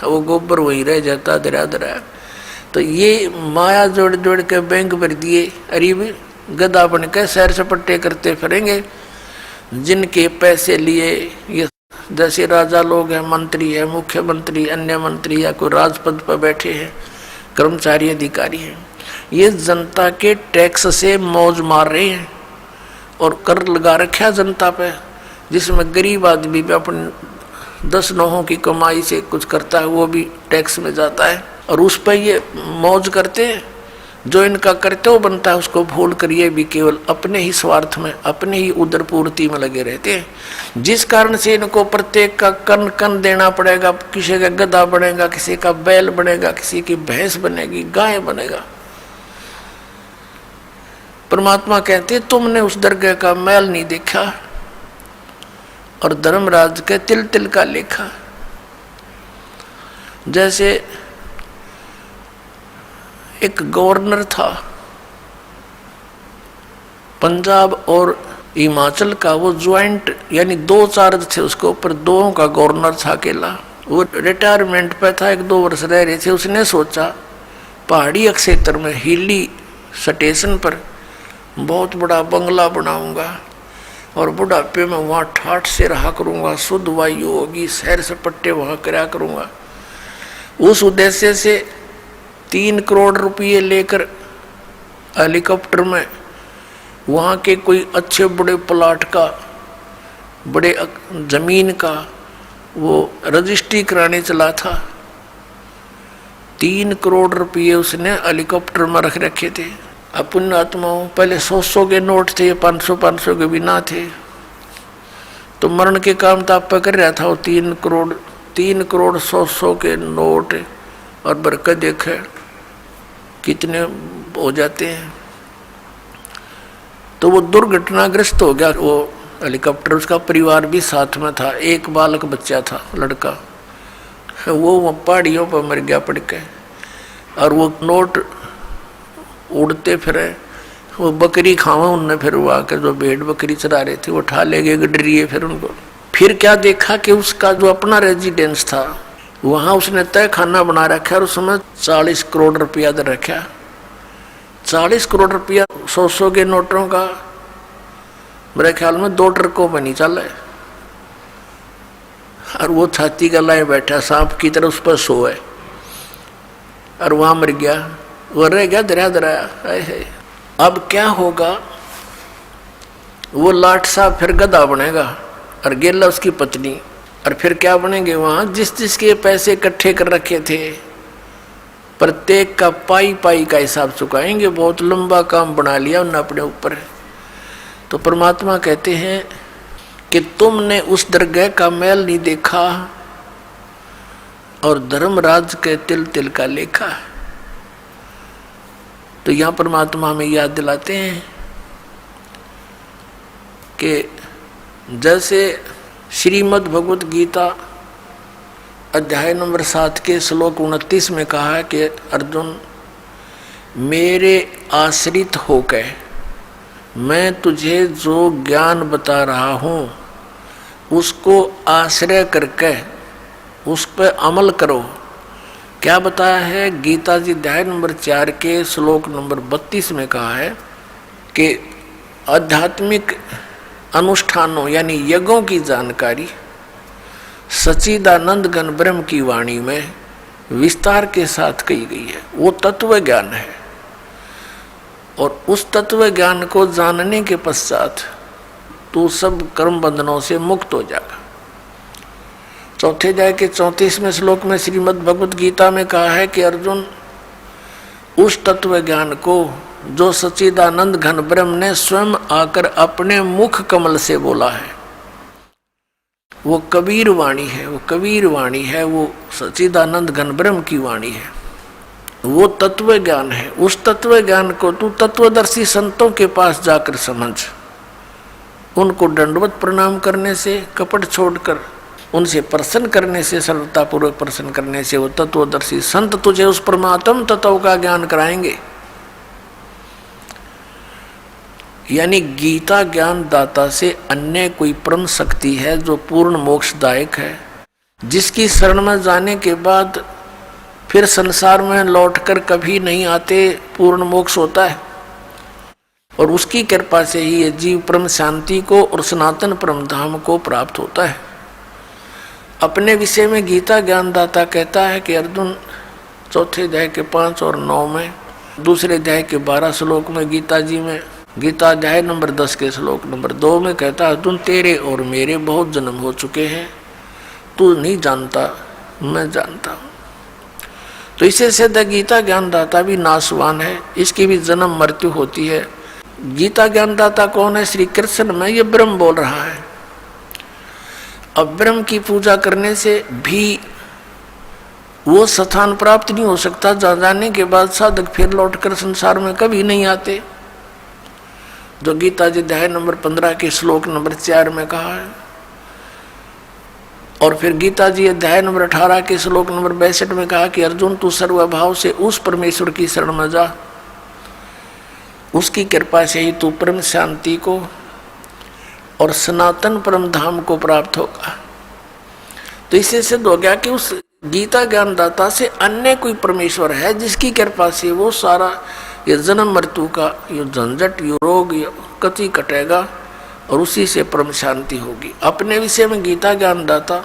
Speaker 1: वो गोबर वहीं रह जाता दरा दरा। तो ये माया जोड़ जोड़ के बैंक भर दिए, अरे गधा बन के सैर सपट्टे करते फिरेंगे, जिनके पैसे लिए ये जैसे राजा लोग हैं, मंत्री है, मुख्यमंत्री, अन्य मंत्री, या कोई राजपद पर बैठे हैं, कर्मचारी अधिकारी हैं, ये जनता के टैक्स से मौज मार रहे हैं, और कर लगा रखा जनता पे, जिसमें गरीब आदमी भी अपने 10 नौहों की कमाई से कुछ करता है, वो भी टैक्स में जाता है, और उस पर ये मौज करते हैं। जो इनका कर्तव्य बनता है उसको भूल कर ये भी केवल अपने ही स्वार्थ में, अपने ही उदर पूर्ति में लगे रहते हैं, जिस कारण से इनको प्रत्येक का कन कन देना पड़ेगा। किसी का गधा बनेगा, किसी का बैल बनेगा, किसी की भैंस बनेगी, गाय बनेगा। परमात्मा कहते तुमने उस दरगाह का मैल नहीं देखा, और धर्मराज के तिल तिल का लेखा। जैसे एक गवर्नर था पंजाब और हिमाचल का, वो ज्वाइंट यानी 2 चार्ज थे उसके ऊपर, 2 का गवर्नर था अकेला, वो रिटायरमेंट पे था, 1-2 वर्ष रह रहे थे। उसने सोचा पहाड़ी क्षेत्र में हिली स्टेशन पर बहुत बड़ा बंगला बनाऊंगा और बुढ़ापे में वहाँ ठाठ से रहा करूँगा, शुद्ध वायु होगी, सैर सपट्टे वहाँ कराया करूँगा। उस उद्देश्य से 3 करोड़ रुपये लेकर हेलीकॉप्टर में वहाँ के कोई अच्छे बड़े प्लाट का, बड़े जमीन का वो रजिस्ट्री कराने चला था। 3 करोड़ रुपये उसने हेलीकॉप्टर में रख रखे थे। अब पुण्यात्माओं, पहले 100 के नोट थे, 500 के भी ना थे, तो मरण के काम तो आप कर रहा था। वो 3 करोड़ 100 के नोट और बरकत देखे कितने हो जाते हैं। तो वो दुर्घटनाग्रस्त हो गया वो हेलीकॉप्टर। उसका परिवार भी साथ में था, एक बालक बच्चा था, लड़का। वो पहाड़ियों पर मर गया पड़ के। और वो नोट उड़ते फिरे, वो बकरी खावा उनने, फिर वो आकर जो भेड़ बकरी चरा रहे थे वो उठा ले गए गडरिए। फिर उनको फिर क्या देखा कि उसका जो अपना रेजिडेंस था वहाँ उसने तय खाना बना रखा और उसमें 40 करोड़ रुपया दे रखा। 40 करोड़ रुपया 100 के नोटों का मेरे ख्याल में 2 ट्रकों पर नहीं चला है। और वो छाती का लाए बैठा सांप की तरह उस पर सोए और वहाँ मर गया। वो रह गया दराया। अब क्या होगा? वो लाट साहब फिर गधा बनेगा और गेला उसकी पत्नी, और फिर क्या बनेंगे वहाँ? जिसके पैसे इकट्ठे कर रखे थे प्रत्येक का पाई का हिसाब चुकाएंगे। बहुत लंबा काम बना लिया उन्होंने अपने ऊपर। तो परमात्मा कहते हैं कि तुमने उस दरगाह का मैल नहीं देखा और धर्मराज के तिल तिल का लेखा। तो यहाँ परमात्मा हमें याद दिलाते हैं कि जैसे श्रीमद् भगवत गीता अध्याय नंबर 7 के श्लोक 29 में कहा है कि अर्जुन, मेरे आश्रित होकर मैं तुझे जो ज्ञान बता रहा हूँ उसको आश्रय करके उस पर अमल करो। क्या बताया है? गीता जी अध्याय नंबर 4 के श्लोक नंबर 32 में कहा है कि आध्यात्मिक अनुष्ठानों यानी यज्ञों की जानकारी सच्चिदानंद घन ब्रह्म की वाणी में विस्तार के साथ कही गई है। वो तत्व ज्ञान है और उस तत्व ज्ञान को जानने के पश्चात तू सब कर्म बंधनों से मुक्त हो जाएगा। चौथे अध्याय के 34वें श्लोक में श्रीमद् भगवत गीता में कहा है कि अर्जुन, उस तत्व ज्ञान को जो सच्चिदानंद घन ब्रह्म ने स्वयं आकर अपने मुख कमल से बोला है, वो कबीर वाणी है, वो कबीर वाणी है, वो सच्चिदानंद घन ब्रह्म की वाणी है, वो तत्व ज्ञान है। उस तत्व ज्ञान को तू तत्वदर्शी संतों के पास जाकर समझ। उनको दंडवत प्रणाम करने से, कपट छोड़कर उनसे प्रसन्न करने से, सरलतापूर्वक प्रसन्न करने से वो तत्वदर्शी संत तुझे उस परमात्म तत्व का ज्ञान कराएंगे। यानी गीता ज्ञान दाता से अन्य कोई परम शक्ति है जो पूर्ण मोक्षदायक है, जिसकी शरण में जाने के बाद फिर संसार में लौटकर कभी नहीं आते, पूर्ण मोक्ष होता है। और उसकी कृपा से ही ये जीव परम शांति को और सनातन परम धाम को प्राप्त होता है। अपने विषय में गीता ज्ञानदाता कहता है कि अर्जुन, चौथे अध्याय के 5 और 9 में, दूसरे अध्याय के 12 श्लोक में गीता जी में, गीता अध्याय नंबर 10 के श्लोक नंबर 2 में कहता है, अर्जुन तेरे और मेरे बहुत जन्म हो चुके हैं, तू नहीं जानता, मैं जानता हूँ। तो इसे सिद्ध गीता ज्ञानदाता भी नाशवान है, इसकी भी जन्म मृत्यु होती है। गीता ज्ञानदाता कौन है? श्री कृष्ण में ये ब्रह्म बोल रहा है। अब ब्रह्म की पूजा करने से भी वो स्थान प्राप्त नहीं हो सकता जहाँ जाने के बाद साधक फिर लौटकर संसार में कभी नहीं आते, जो गीता जी अध्याय नंबर 15 के श्लोक नंबर 4 में कहा है। और फिर गीता जी अध्याय नंबर 18 के श्लोक नंबर 62 में कहा कि अर्जुन, तू सर्वभाव से उस परमेश्वर की शरण में जा, उसकी कृपा से ही तू परम शांति को और सनातन परम धाम को प्राप्त होगा। तो इससे सिद्ध हो गया कि उस गीता ज्ञानदाता से अन्य कोई परमेश्वर है जिसकी कृपा से वो सारा ये जन्म मृत्यु का ये झंझट, ये रोग, ये कति कटेगा और उसी से परम शांति होगी। अपने विषय में गीता ज्ञानदाता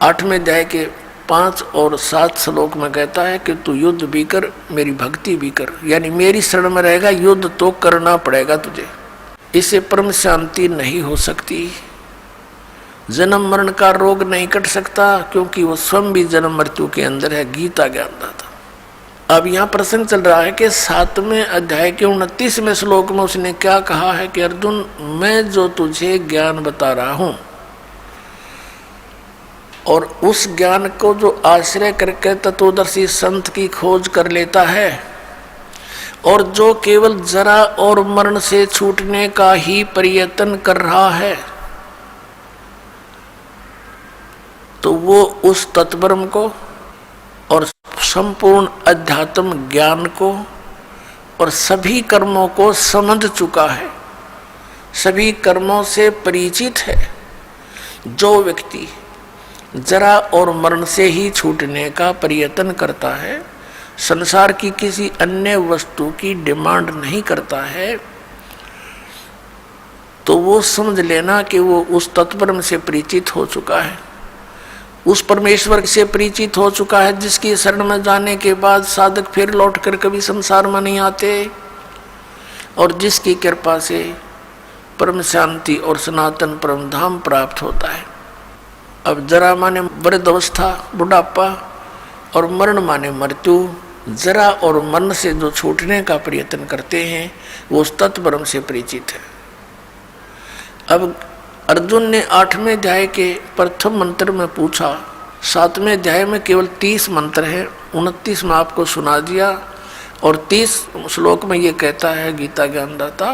Speaker 1: 8वें अध्याय के 5 और 7 श्लोक में कहता है कि तू युद्ध भी कर, मेरी भक्ति भी कर, यानी मेरी शरण में रहेगा, युद्ध तो करना पड़ेगा तुझे, इससे परम शांति नहीं हो सकती। जन्म मरण का रोग नहीं कट सकता क्योंकि वो स्वयं भी जन्म मृत्यु के अंदर है, गीता ज्ञानदाता। अब यहाँ प्रसंग चल रहा है कि 7वें अध्याय के 29वें श्लोक में उसने क्या कहा है कि अर्जुन, मैं जो तुझे ज्ञान बता रहा हूं और उस ज्ञान को जो आश्रय करके तत्वदर्शी संत की खोज कर लेता है और जो केवल जरा और मरण से छूटने का ही प्रयत्न कर रहा है, तो वो उस तत्ब्रह्म को और संपूर्ण अध्यात्म ज्ञान को और सभी कर्मों को समझ चुका है, सभी कर्मों से परिचित है। जो व्यक्ति जरा और मरण से ही छूटने का प्रयत्न करता है, संसार की किसी अन्य वस्तु की डिमांड नहीं करता है, तो वो समझ लेना कि वो उस तत्ब्रह्म से परिचित हो चुका है, उस परमेश्वर से परिचित हो चुका है जिसकी शरण में जाने के बाद साधक फिर लौट कर कभी संसार में नहीं आते और जिसकी कृपा से परम शांति और सनातन परम धाम प्राप्त होता है। अब जरा माने वृद्ध अवस्था, बुढ़ापा, और मरण माने मृत्यु। जरा और मरण से जो छूटने का प्रयत्न करते हैं वो उस तत्ब्रह्म से परिचित है। अब अर्जुन ने 8वें अध्याय के प्रथम मंत्र में पूछा, 7वें अध्याय में केवल 30 मंत्र हैं, 29 में आपको सुना दिया और 30 श्लोक में ये कहता है गीता ज्ञानदाता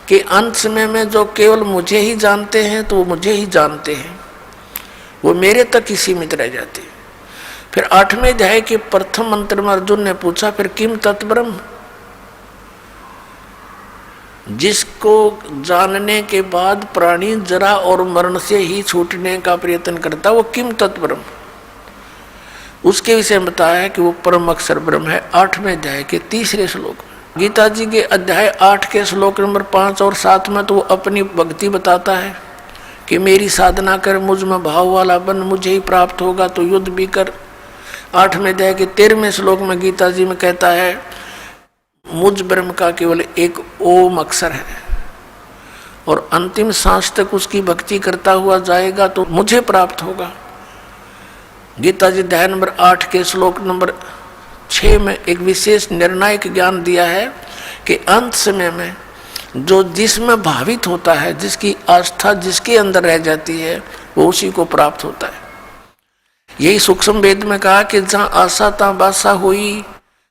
Speaker 1: कि अंत समय में जो केवल मुझे ही जानते हैं तो वो मुझे ही जानते हैं, वो मेरे तक ही सीमित रह जाते हैं। फिर 8वें अध्याय के प्रथम मंत्र में अर्जुन ने पूछा, फिर किम तत्ब्रह्म, जिसको जानने के बाद प्राणी जरा और मरण से ही छूटने का प्रयत्न करता, वो किम तत्ब्रह्म, उसके विषय में बताया है कि वो परम अक्षर ब्रह्म है। 8वें अध्याय के 3रे श्लोक में। गीता जी के अध्याय 8 के श्लोक नंबर 5 और 7 में तो वो अपनी भक्ति बताता है कि मेरी साधना कर, मुझ में भाव वाला बन, मुझे ही प्राप्त होगा, तो युद्ध भी कर। 8वें अध्याय के 13वें श्लोक में गीता जी में कहता है मुझ ब्रह्म का केवल एक ओम अक्षर है और अंतिम सांस तक उसकी भक्ति करता हुआ जाएगा तो मुझे प्राप्त होगा। गीता जी अध्याय नंबर 8 के श्लोक नंबर 6 में एक विशेष निर्णायक ज्ञान दिया है कि अंत समय में जो जिसमें भावित होता है, जिसकी आस्था जिसके अंदर रह जाती है, वो उसी को प्राप्त होता है। यही सूक्ष्म वेद में कहा कि जहाँ आशा तहाँ बासा हुई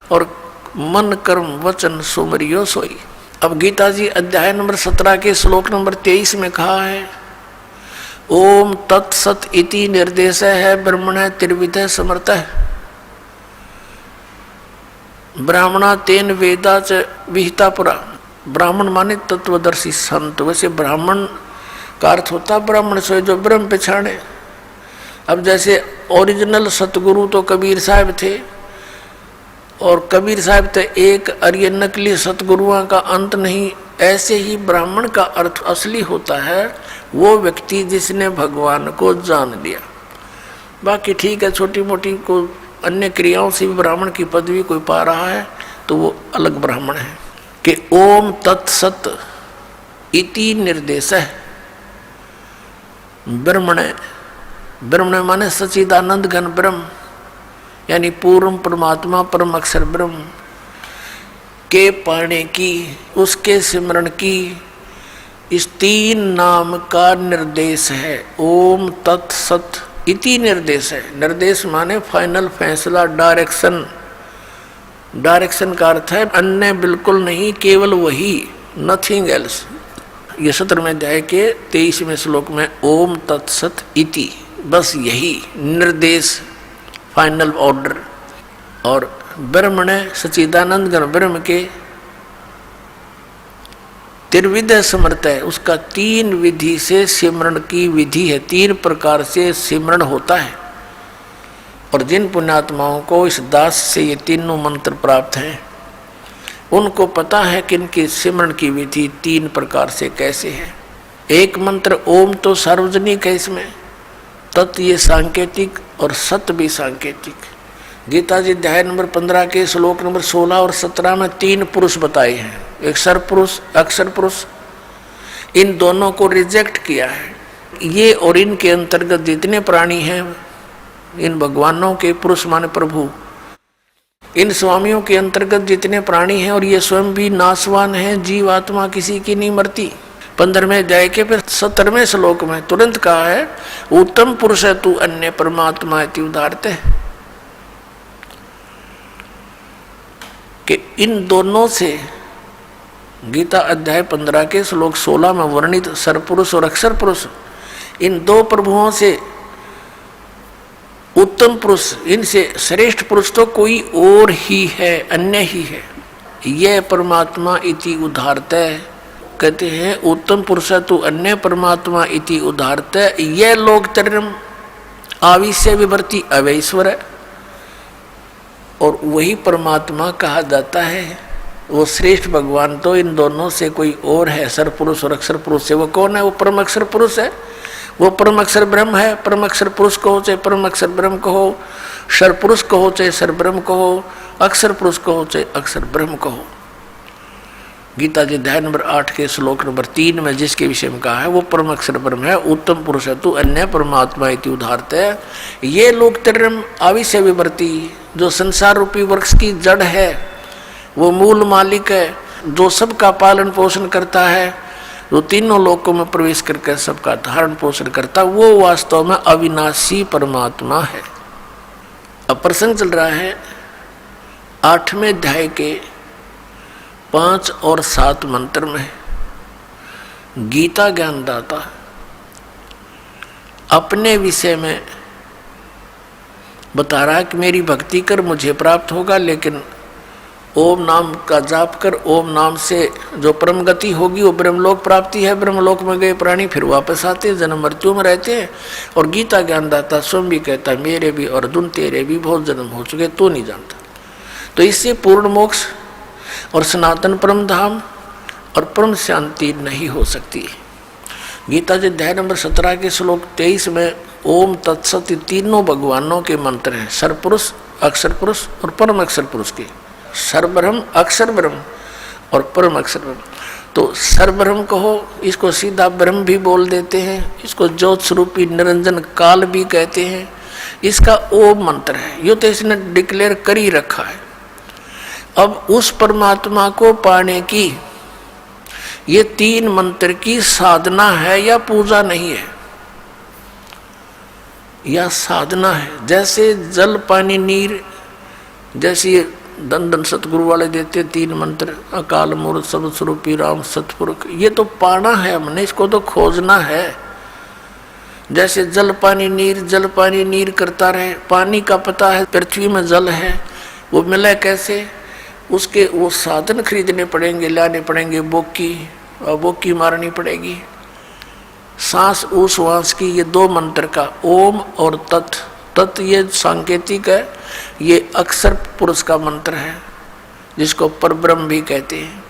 Speaker 1: और मन कर्म वचन सुमरियो सोई। अब गीता जी अध्याय नंबर 17 के श्लोक नंबर 23 में कहा है ओम तत्सत इति निर्देश है ब्रह्मण त्रिविध समर्थ ब्राह्मणा तेन वेदा च विहिता पुरा। ब्राह्मण माने तत्वदर्शी संत, वैसे ब्राह्मण का अर्थ होता ब्राह्मण से जो ब्रह्म पहचाने। अब जैसे ओरिजिनल सतगुरु तो कबीर साहब थे और कबीर साहब थे एक, और ये नकली सतगुरुओं का अंत नहीं। ऐसे ही ब्राह्मण का अर्थ असली होता है वो व्यक्ति जिसने भगवान को जान लिया। बाकी ठीक है, छोटी मोटी को अन्य क्रियाओं से भी ब्राह्मण की पदवी कोई पा रहा है तो वो अलग ब्राह्मण है। कि ओम तत्सत इति निर्देश है ब्रह्मण। ब्रह्मण माने सच्चिदानंद घन ब्रह्म, यानी पूर्ण परमात्मा परम अक्षर ब्रह्म के पाने की, उसके सिमरण की इस 3 नाम का निर्देश है। ओम तत्सत इति निर्देश है। निर्देश माने फाइनल फैसला, डायरेक्शन। डायरेक्शन का अर्थ है अन्य बिल्कुल नहीं, केवल वही, नथिंग एल्स। ये 17वें अध्याय के 23वें श्लोक में ओम तत्सत इति, बस यही निर्देश, फाइनल ऑर्डर। और ब्रह्म ने सच्चिदानंद घन ब्रह्म के त्रिविध समर्थ है, उसका 3 विधि से सिमरण की विधि है, 3 प्रकार से सिमरण होता है। और जिन पुण्यात्माओं को इस दास से ये तीनों मंत्र प्राप्त हैं, उनको पता है कि इनकी सिमरण की विधि 3 प्रकार से कैसे है। एक मंत्र ओम तो सार्वजनिक है, इसमें तत् ये सांकेतिक और सत भी सांकेतिक। गीता जी अध्याय नंबर 15 के श्लोक नंबर 16 और 17 में 3 पुरुष बताए हैं, एक सरपुरुष, अक्षर पुरुष। इन दोनों को रिजेक्ट किया है। ये और इनके अंतर्गत जितने प्राणी हैं, इन भगवानों के पुरुष माने प्रभु, इन स्वामियों के अंतर्गत जितने प्राणी हैं, और ये स्वयं भी नाशवान हैं, जीवात्मा किसी की नहीं मरती। 15वें अध्याय के फिर 17वें श्लोक में तुरंत कहा है, उत्तम पुरुष है तू अन्य परमात्मा इति उदारते, कि इन दोनों से गीता अध्याय 15 के श्लोक 16 में वर्णित सरपुरुष और अक्षर पुरुष, इन 2 प्रभुओं से उत्तम पुरुष, इनसे श्रेष्ठ पुरुष तो कोई और ही है, अन्य ही है। यह परमात्मा इति उदारते, कहते हैं उत्तम पुरुष तो अन्य परमात्मा इति उदारते, यह लोक तरम आविश्य विवर्ती अवैश्वर है, और वही परमात्मा कहा जाता है। वो श्रेष्ठ भगवान तो इन दोनों से कोई और है, सरपुरुष और अक्षर पुरुष से। वो कौन है? वो परम अक्षर पुरुष है, वो परम अक्षर ब्रह्म है। परम अक्षर पुरुष कहो चाहे परम अक्षर ब्रह्म कहो, सर पुरुष कहो चाहे सर ब्रह्म कहो, अक्षर पुरुष कहो चाहे अक्षर ब्रह्म कहो। गीता जी अध्याय नंबर 8 के श्लोक नंबर 3 में जिसके विषय में कहा है, वो परम अक्षर ब्रह्म है, उत्तम पुरुष है तू अन्य परमात्मा इति उदारते। ये लोक तरम आविश्य विवर्ती, जो संसार रूपी वृक्ष की जड़ है, वो मूल मालिक है, जो सबका पालन पोषण करता है, जो तीनों लोकों में प्रवेश करके सबका धारण पोषण करता, वो वास्तव में अविनाशी परमात्मा है। अब प्रसंग चल रहा है 8वें अध्याय के 5 और 7 मंत्र में। गीता ज्ञानदाता अपने विषय में बता रहा है कि मेरी भक्ति कर मुझे प्राप्त होगा, लेकिन ओम नाम का जाप कर, ओम नाम से जो परम गति होगी वो ब्रह्मलोक प्राप्ति है। ब्रह्मलोक में गए प्राणी फिर वापस आते हैं, जन्म मृत्यु में रहते हैं। और गीता ज्ञानदाता स्वयं भी कहता है मेरे भी और अर्जुन तेरे भी बहुत जन्म हो चुके, तू नहीं जानता। तो इससे पूर्ण मोक्ष और सनातन परम धाम और परम शांति नहीं हो सकती। गीता जी अध्याय नंबर 17 के श्लोक 23 में ओम तत्सत तीनों भगवानों के मंत्र हैं, सरपुरुष, अक्षर पुरुष और परम अक्षर पुरुष के। सर्वब्रह्म, अक्षर ब्रह्म और परम अक्षर ब्रह्म। तो सर्वब्रह्म कहो, इसको सीधा ब्रह्म भी बोल देते हैं, इसको ज्योत स्वरूपी निरंजन काल भी कहते हैं। इसका ओम मंत्र है, यो तो इसने डिक्लेयर कर ही रखा है। अब उस परमात्मा को पाने की ये 3 मंत्र की साधना है या पूजा नहीं है, या साधना है। जैसे जल पानी नीर, जैसे दन दन सतगुरु वाले देते 3 मंत्र, अकाल मूर्त सब स्वरूपी राम सतपुरुष, ये तो पाना है हमने, इसको तो खोजना है। जैसे जल पानी नीर करता रहे, पानी का पता है पृथ्वी में जल है, वो मिला कैसे, उसके वो साधन खरीदने पड़ेंगे, लाने पड़ेंगे, बोकी मारनी पड़ेगी। सांस उश्वास की ये 2 मंत्र का ओम और तत् ये सांकेतिक है, ये अक्षर पुरुष का मंत्र है जिसको परब्रह्म भी कहते हैं।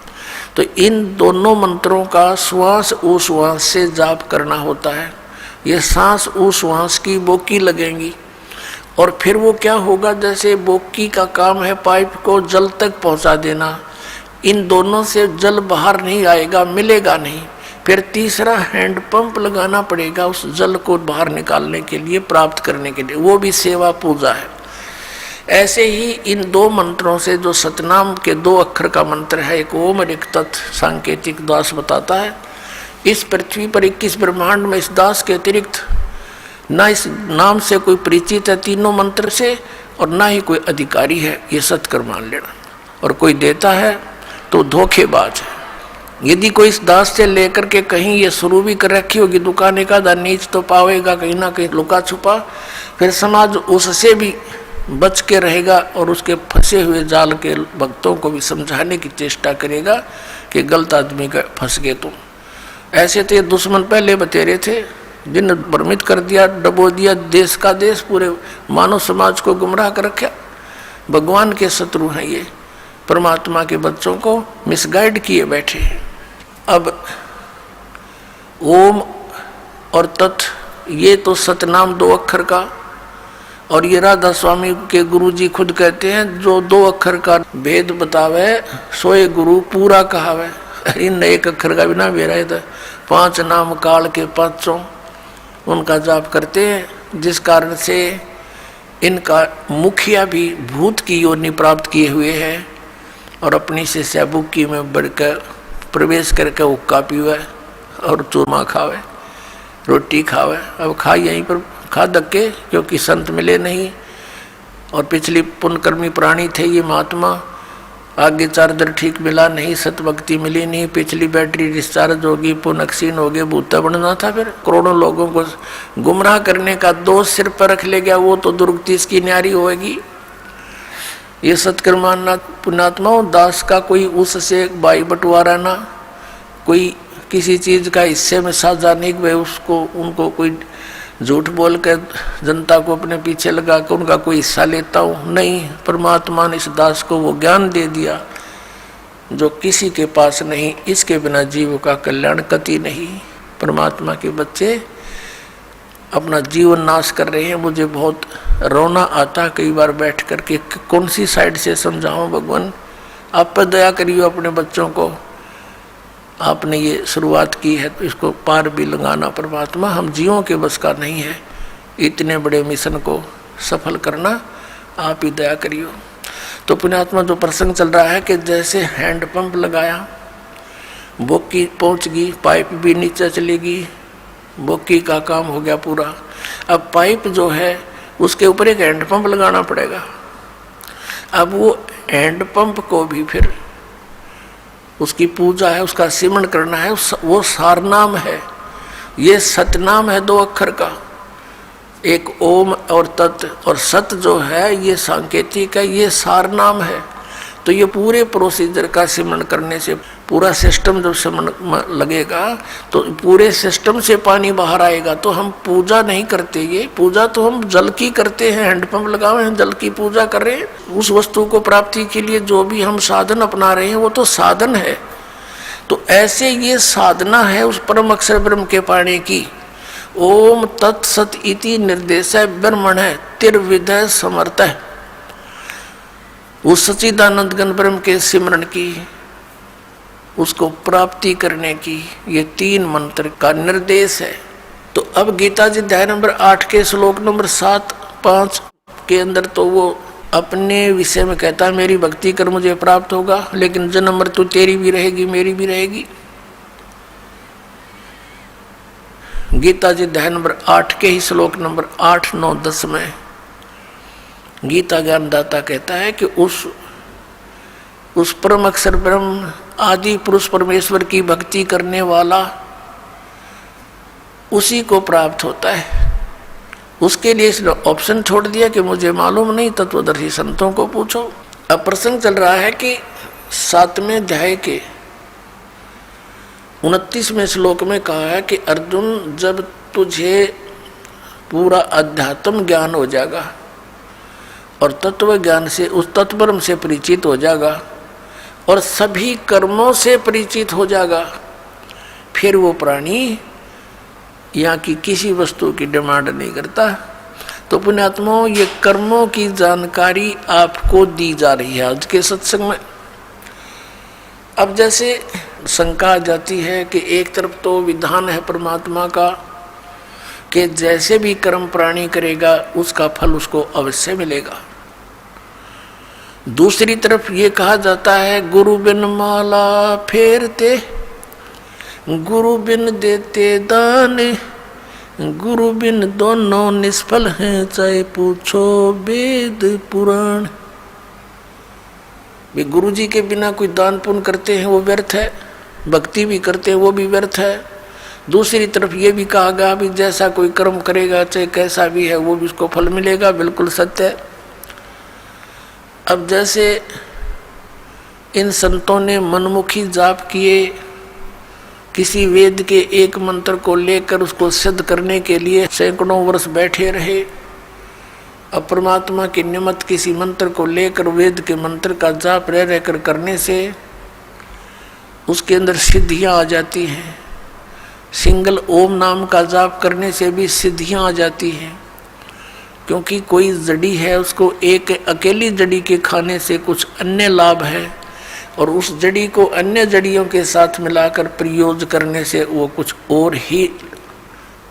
Speaker 1: तो इन दोनों मंत्रों का श्वास उश्वास से जाप करना होता है। ये सांस उश्वास की बोकी लगेंगी और फिर वो क्या होगा, जैसे बोकी का काम है पाइप को जल तक पहुंचा देना, इन दोनों से जल बाहर नहीं आएगा, मिलेगा नहीं। फिर तीसरा हैंड पंप लगाना पड़ेगा उस जल को बाहर निकालने के लिए, प्राप्त करने के लिए, वो भी सेवा पूजा है। ऐसे ही इन 2 मंत्रों से, जो सतनाम के 2 अक्षर का मंत्र है, एक ओम और एक तत्, सांकेतिक दास बताता है इस पृथ्वी पर 21 ब्रह्मांड में इस दास के अतिरिक्त ना इस नाम से कोई परिचित है 3 मंत्र से, और ना ही कोई अधिकारी है, ये सत्कर मान लेना। और कोई देता है तो धोखेबाज है। यदि कोई इस दास से लेकर के कहीं ये शुरू भी कर रखी होगी दुकान का नीच तो पावेगा कहीं ना कहीं लुका छुपा, फिर समाज उससे भी बच के रहेगा और उसके फंसे हुए जाल के भक्तों को भी समझाने की चेष्टा करेगा कि गलत आदमी का फंस गए तुम। ऐसे तो ये दुश्मन पहले बतेरे थे, जिन भ्रमित कर दिया, डबो दिया देश का देश, पूरे मानव समाज को गुमराह कर रखा। भगवान के शत्रु हैं ये, परमात्मा के बच्चों को मिसगाइड किए बैठे हैं। अब ओम और तत्, ये तो सतनाम 2 अक्षर का, और ये राधा स्वामी के गुरुजी खुद कहते हैं जो 2 अक्षर का भेद बतावे सोए गुरु पूरा कहावे। इन 1 अक्षर का भी ना बेरा है, 5 नाम काल के 5 उनका जाप करते हैं, जिस कारण से इनका मुखिया भी भूत की योनि प्राप्त किए हुए हैं और अपनी शिष्या बुक्की में बढ़कर प्रवेश करके हुक्का पीवे और चूरमा खावे, रोटी खावे। अब खा यहीं पर खा धक्के, क्योंकि संत मिले नहीं और पिछली पुण्यकर्मी प्राणी थे ये महात्मा। आगे चार्जर ठीक मिला नहीं, सतभक्ति मिली नहीं, पिछली बैटरी डिस्चार्ज होगी, पुनक्षीण हो गए, भूता बनना था। फिर करोड़ों लोगों को गुमराह करने का दोष सिर पर रख ले गया, वो तो दुर्गति इसकी न्यारी होगी। ये सत्कर्माना पुण्यात्माओं, दास का कोई उससे भाई बंटवारा ना, कोई किसी चीज का हिस्से में साझा नहीं कि उसको उनको कोई झूठ बोल कर जनता को अपने पीछे लगा कर उनका कोई हिस्सा लेता हूँ, नहीं। परमात्मा ने इस दास को वो ज्ञान दे दिया जो किसी के पास नहीं, इसके बिना जीव का कल्याण कति नहीं। परमात्मा के बच्चे अपना जीवन नाश कर रहे हैं। मुझे बहुत रोना आता कई बार बैठ कर के कौन सी साइड से समझाऊं भगवान, आप पर दया करिए अपने बच्चों को। आपने ये शुरुआत की है तो इसको पार भी लगाना परमात्मा, हम जीवों के बस का नहीं है इतने बड़े मिशन को सफल करना, आप ही दया करियो। तो पुण्यात्मा जो प्रसंग चल रहा है कि जैसे हैंड पंप लगाया, बोकी पहुंच गई, पाइप भी नीचे चलेगी, बोकी का काम हो गया पूरा। अब पाइप जो है उसके ऊपर एक हैंड पंप लगाना पड़ेगा। अब वो हैंड पंप को भी फिर उसकी पूजा है, उसका सिमरण करना है, वो सारनाम है, ये सतनाम है 2 अक्षर का, एक ओम और तत्, और सत जो है ये सांकेतिक है, ये सारनाम है। तो ये पूरे प्रोसीजर का सिमरण करने से पूरा सिस्टम जब सिमरण लगेगा तो पूरे सिस्टम से पानी बाहर आएगा। तो हम पूजा नहीं करते, ये पूजा तो हम जल की करते हैं, हैंडपंप लगाए हैं, जल की पूजा कर रहे हैं। उस वस्तु को प्राप्ति के लिए जो भी हम साधन अपना रहे हैं वो तो साधन है। तो ऐसे ये साधना है उस परम अक्षर ब्रह्म के पाने की। ओम तत्सत इति निर्देश ब्रह्मण है तिर्विधय समर्थ है, उस सच्चिदानंद घन ब्रह्म के सिमरण की, उसको प्राप्ति करने की ये 3 मंत्र का निर्देश है। तो अब गीता जी अध्याय नंबर 8 के श्लोक नंबर 7-5 के अंदर तो वो अपने विषय में कहता है मेरी भक्ति कर मुझे प्राप्त होगा, लेकिन जन्म मृत्यु तेरी भी रहेगी मेरी भी रहेगी। गीता जी अध्याय नंबर 8 के ही श्लोक नंबर 8, 9, 10 में गीता ज्ञानदाता कहता है कि उस परम अक्षर ब्रह्म आदि पुरुष परमेश्वर की भक्ति करने वाला उसी को प्राप्त होता है। उसके लिए इसने ऑप्शन छोड़ दिया कि मुझे मालूम नहीं, तत्वदर्शी संतों को पूछो। अब प्रसंग चल रहा है कि 7वें अध्याय के 29वें श्लोक में कहा है कि अर्जुन जब तुझे पूरा अध्यात्म ज्ञान हो जाएगा और तत्व ज्ञान से उस तत्वब्रह्म से परिचित हो जाएगा और सभी कर्मों से परिचित हो जाएगा, फिर वो प्राणी यहाँ की किसी वस्तु की डिमांड नहीं करता। तो पुण्यात्माओं ये कर्मों की जानकारी आपको दी जा रही है आज के सत्संग में। अब जैसे शंका आ जाती है कि एक तरफ तो विधान है परमात्मा का कि जैसे भी कर्म प्राणी करेगा उसका फल उसको अवश्य मिलेगा, दूसरी तरफ ये कहा जाता है गुरु बिन माला फेरते, गुरु बिन देते दान, गुरु बिन दोनों निष्फल हैं चाहे पूछो वेद पुराण। भी गुरु जी के बिना कोई दान पुण्य करते हैं वो व्यर्थ है, भक्ति भी करते हैं वो भी व्यर्थ है। दूसरी तरफ ये भी कहा गया भी जैसा कोई कर्म करेगा चाहे कैसा भी है वो भी उसको फल मिलेगा, बिल्कुल सत्य है। अब जैसे इन संतों ने मनमुखी जाप किए, किसी वेद के एक मंत्र को लेकर उसको सिद्ध करने के लिए सैकड़ों वर्ष बैठे रहे। अब परमात्मा की निमित्त किसी मंत्र को लेकर वेद के मंत्र का जाप रह रहकर करने से उसके अंदर सिद्धियां आ जाती हैं। सिंगल ओम नाम का जाप करने से भी सिद्धियां आ जाती हैं, क्योंकि कोई जड़ी है उसको एक अकेली जड़ी के खाने से कुछ अन्य लाभ है, और उस जड़ी को अन्य जड़ियों के साथ मिलाकर प्रयोग करने से वो कुछ और ही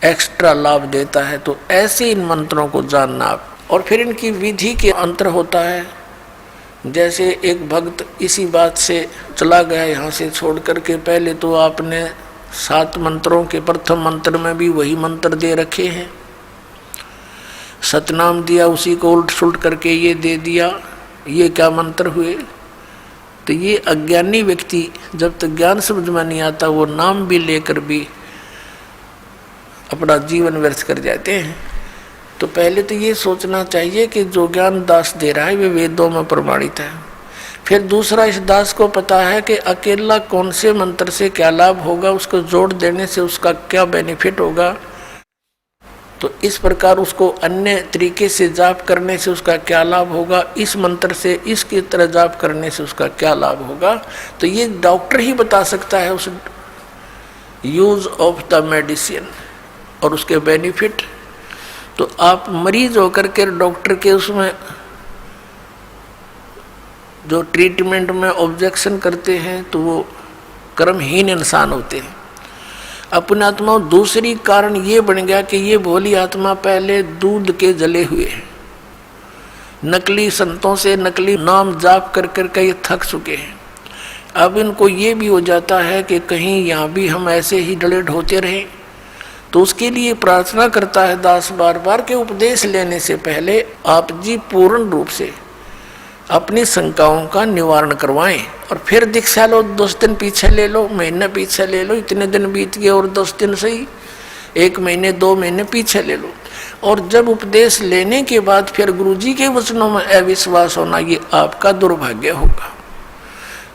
Speaker 1: एक्स्ट्रा लाभ देता है। तो ऐसे इन मंत्रों को जानना आप, और फिर इनकी विधि के अंतर होता है। जैसे एक भक्त इसी बात से चला गया यहाँ से छोड़ करके, पहले तो आपने 7 मंत्रों के प्रथम मंत्र में भी वही मंत्र दे रखे हैं, सतनाम दिया, उसी को उल्ट सुलट करके ये दे दिया, ये क्या मंत्र हुए। तो ये अज्ञानी व्यक्ति जब तक ज्ञान समझ में नहीं आता वो नाम भी लेकर भी अपना जीवन व्यर्थ कर जाते हैं। तो पहले तो ये सोचना चाहिए कि जो ज्ञान दास दे रहा है वे वेदों में प्रमाणित है। फिर दूसरा, इस दास को पता है कि अकेला कौन से मंत्र से क्या लाभ होगा, उसको जोड़ देने से उसका क्या बेनिफिट होगा। तो इस प्रकार उसको अन्य तरीके से जाप करने से उसका क्या लाभ होगा, इस मंत्र से इसकी तरह जाप करने से उसका क्या लाभ होगा। तो ये डॉक्टर ही बता सकता है उस यूज ऑफ द मेडिसिन और उसके बेनिफिट। तो आप मरीज होकर के डॉक्टर के उसमें जो ट्रीटमेंट में ऑब्जेक्शन करते हैं तो वो कर्महीन इंसान होते हैं। अपनी आत्मा दूसरी कारण ये बन गया कि ये भोली आत्मा पहले दूध के जले हुए हैं, नकली संतों से नकली नाम जाप कर कर के ये थक चुके हैं। अब इनको ये भी हो जाता है कि कहीं यहाँ भी हम ऐसे ही डले ढोते रहें। तो उसके लिए प्रार्थना करता है दास बार बार के उपदेश लेने से पहले आप जी पूर्ण रूप से अपनी शंकाओं का निवारण करवाएं, और फिर दीक्षा लो, 10 दिन पीछे ले लो, महीना पीछे ले लो, इतने दिन बीत गए और 10 दिन सही, 1 महीने 2 महीने पीछे ले लो। और जब उपदेश लेने के बाद फिर गुरुजी के वचनों में अविश्वास होना, ये आपका दुर्भाग्य होगा।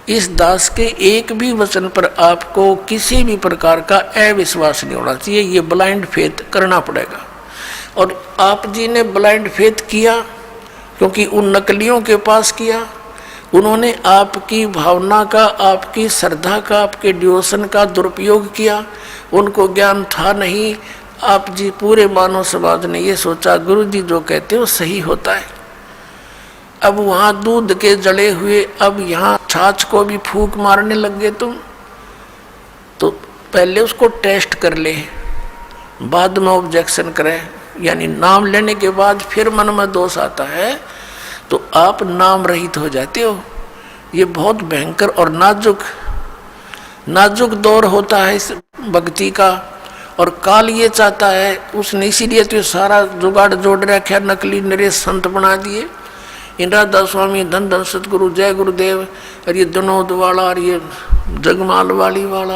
Speaker 1: इस दास के एक भी वचन पर आपको किसी भी प्रकार का अविश्वास नहीं होना चाहिए, ये ब्लाइंड फेथ करना पड़ेगा। और आप जी ने ब्लाइंड फेथ किया क्योंकि उन नकलियों के पास किया, उन्होंने आपकी भावना का, आपकी श्रद्धा का, आपके डिवोशन का दुरुपयोग किया, उनको ज्ञान था नहीं। आप जी पूरे मानव समाज ने ये सोचा गुरु जी जो कहते हो सही होता है। अब वहाँ दूध के जड़े हुए, अब यहाँ छाछ को भी फूंक मारने लग गए तुम। तो पहले उसको टेस्ट कर ले, बाद में ऑब्जेक्शन करें, यानी नाम लेने के बाद फिर मन में दोष आता है तो आप नाम रहित हो जाते हो। ये बहुत भयंकर और नाजुक दौर होता है इस भक्ति का, और काल ये चाहता है, उसने इसीलिए तो सारा जुगाड़ जोड़ रखा, नकली नरेश संत बना दिए। इन राधा स्वामी, धन धन सतगुरु, जय गुरुदेव, और ये विनोद वाला और ये जगमाल वाली वाला।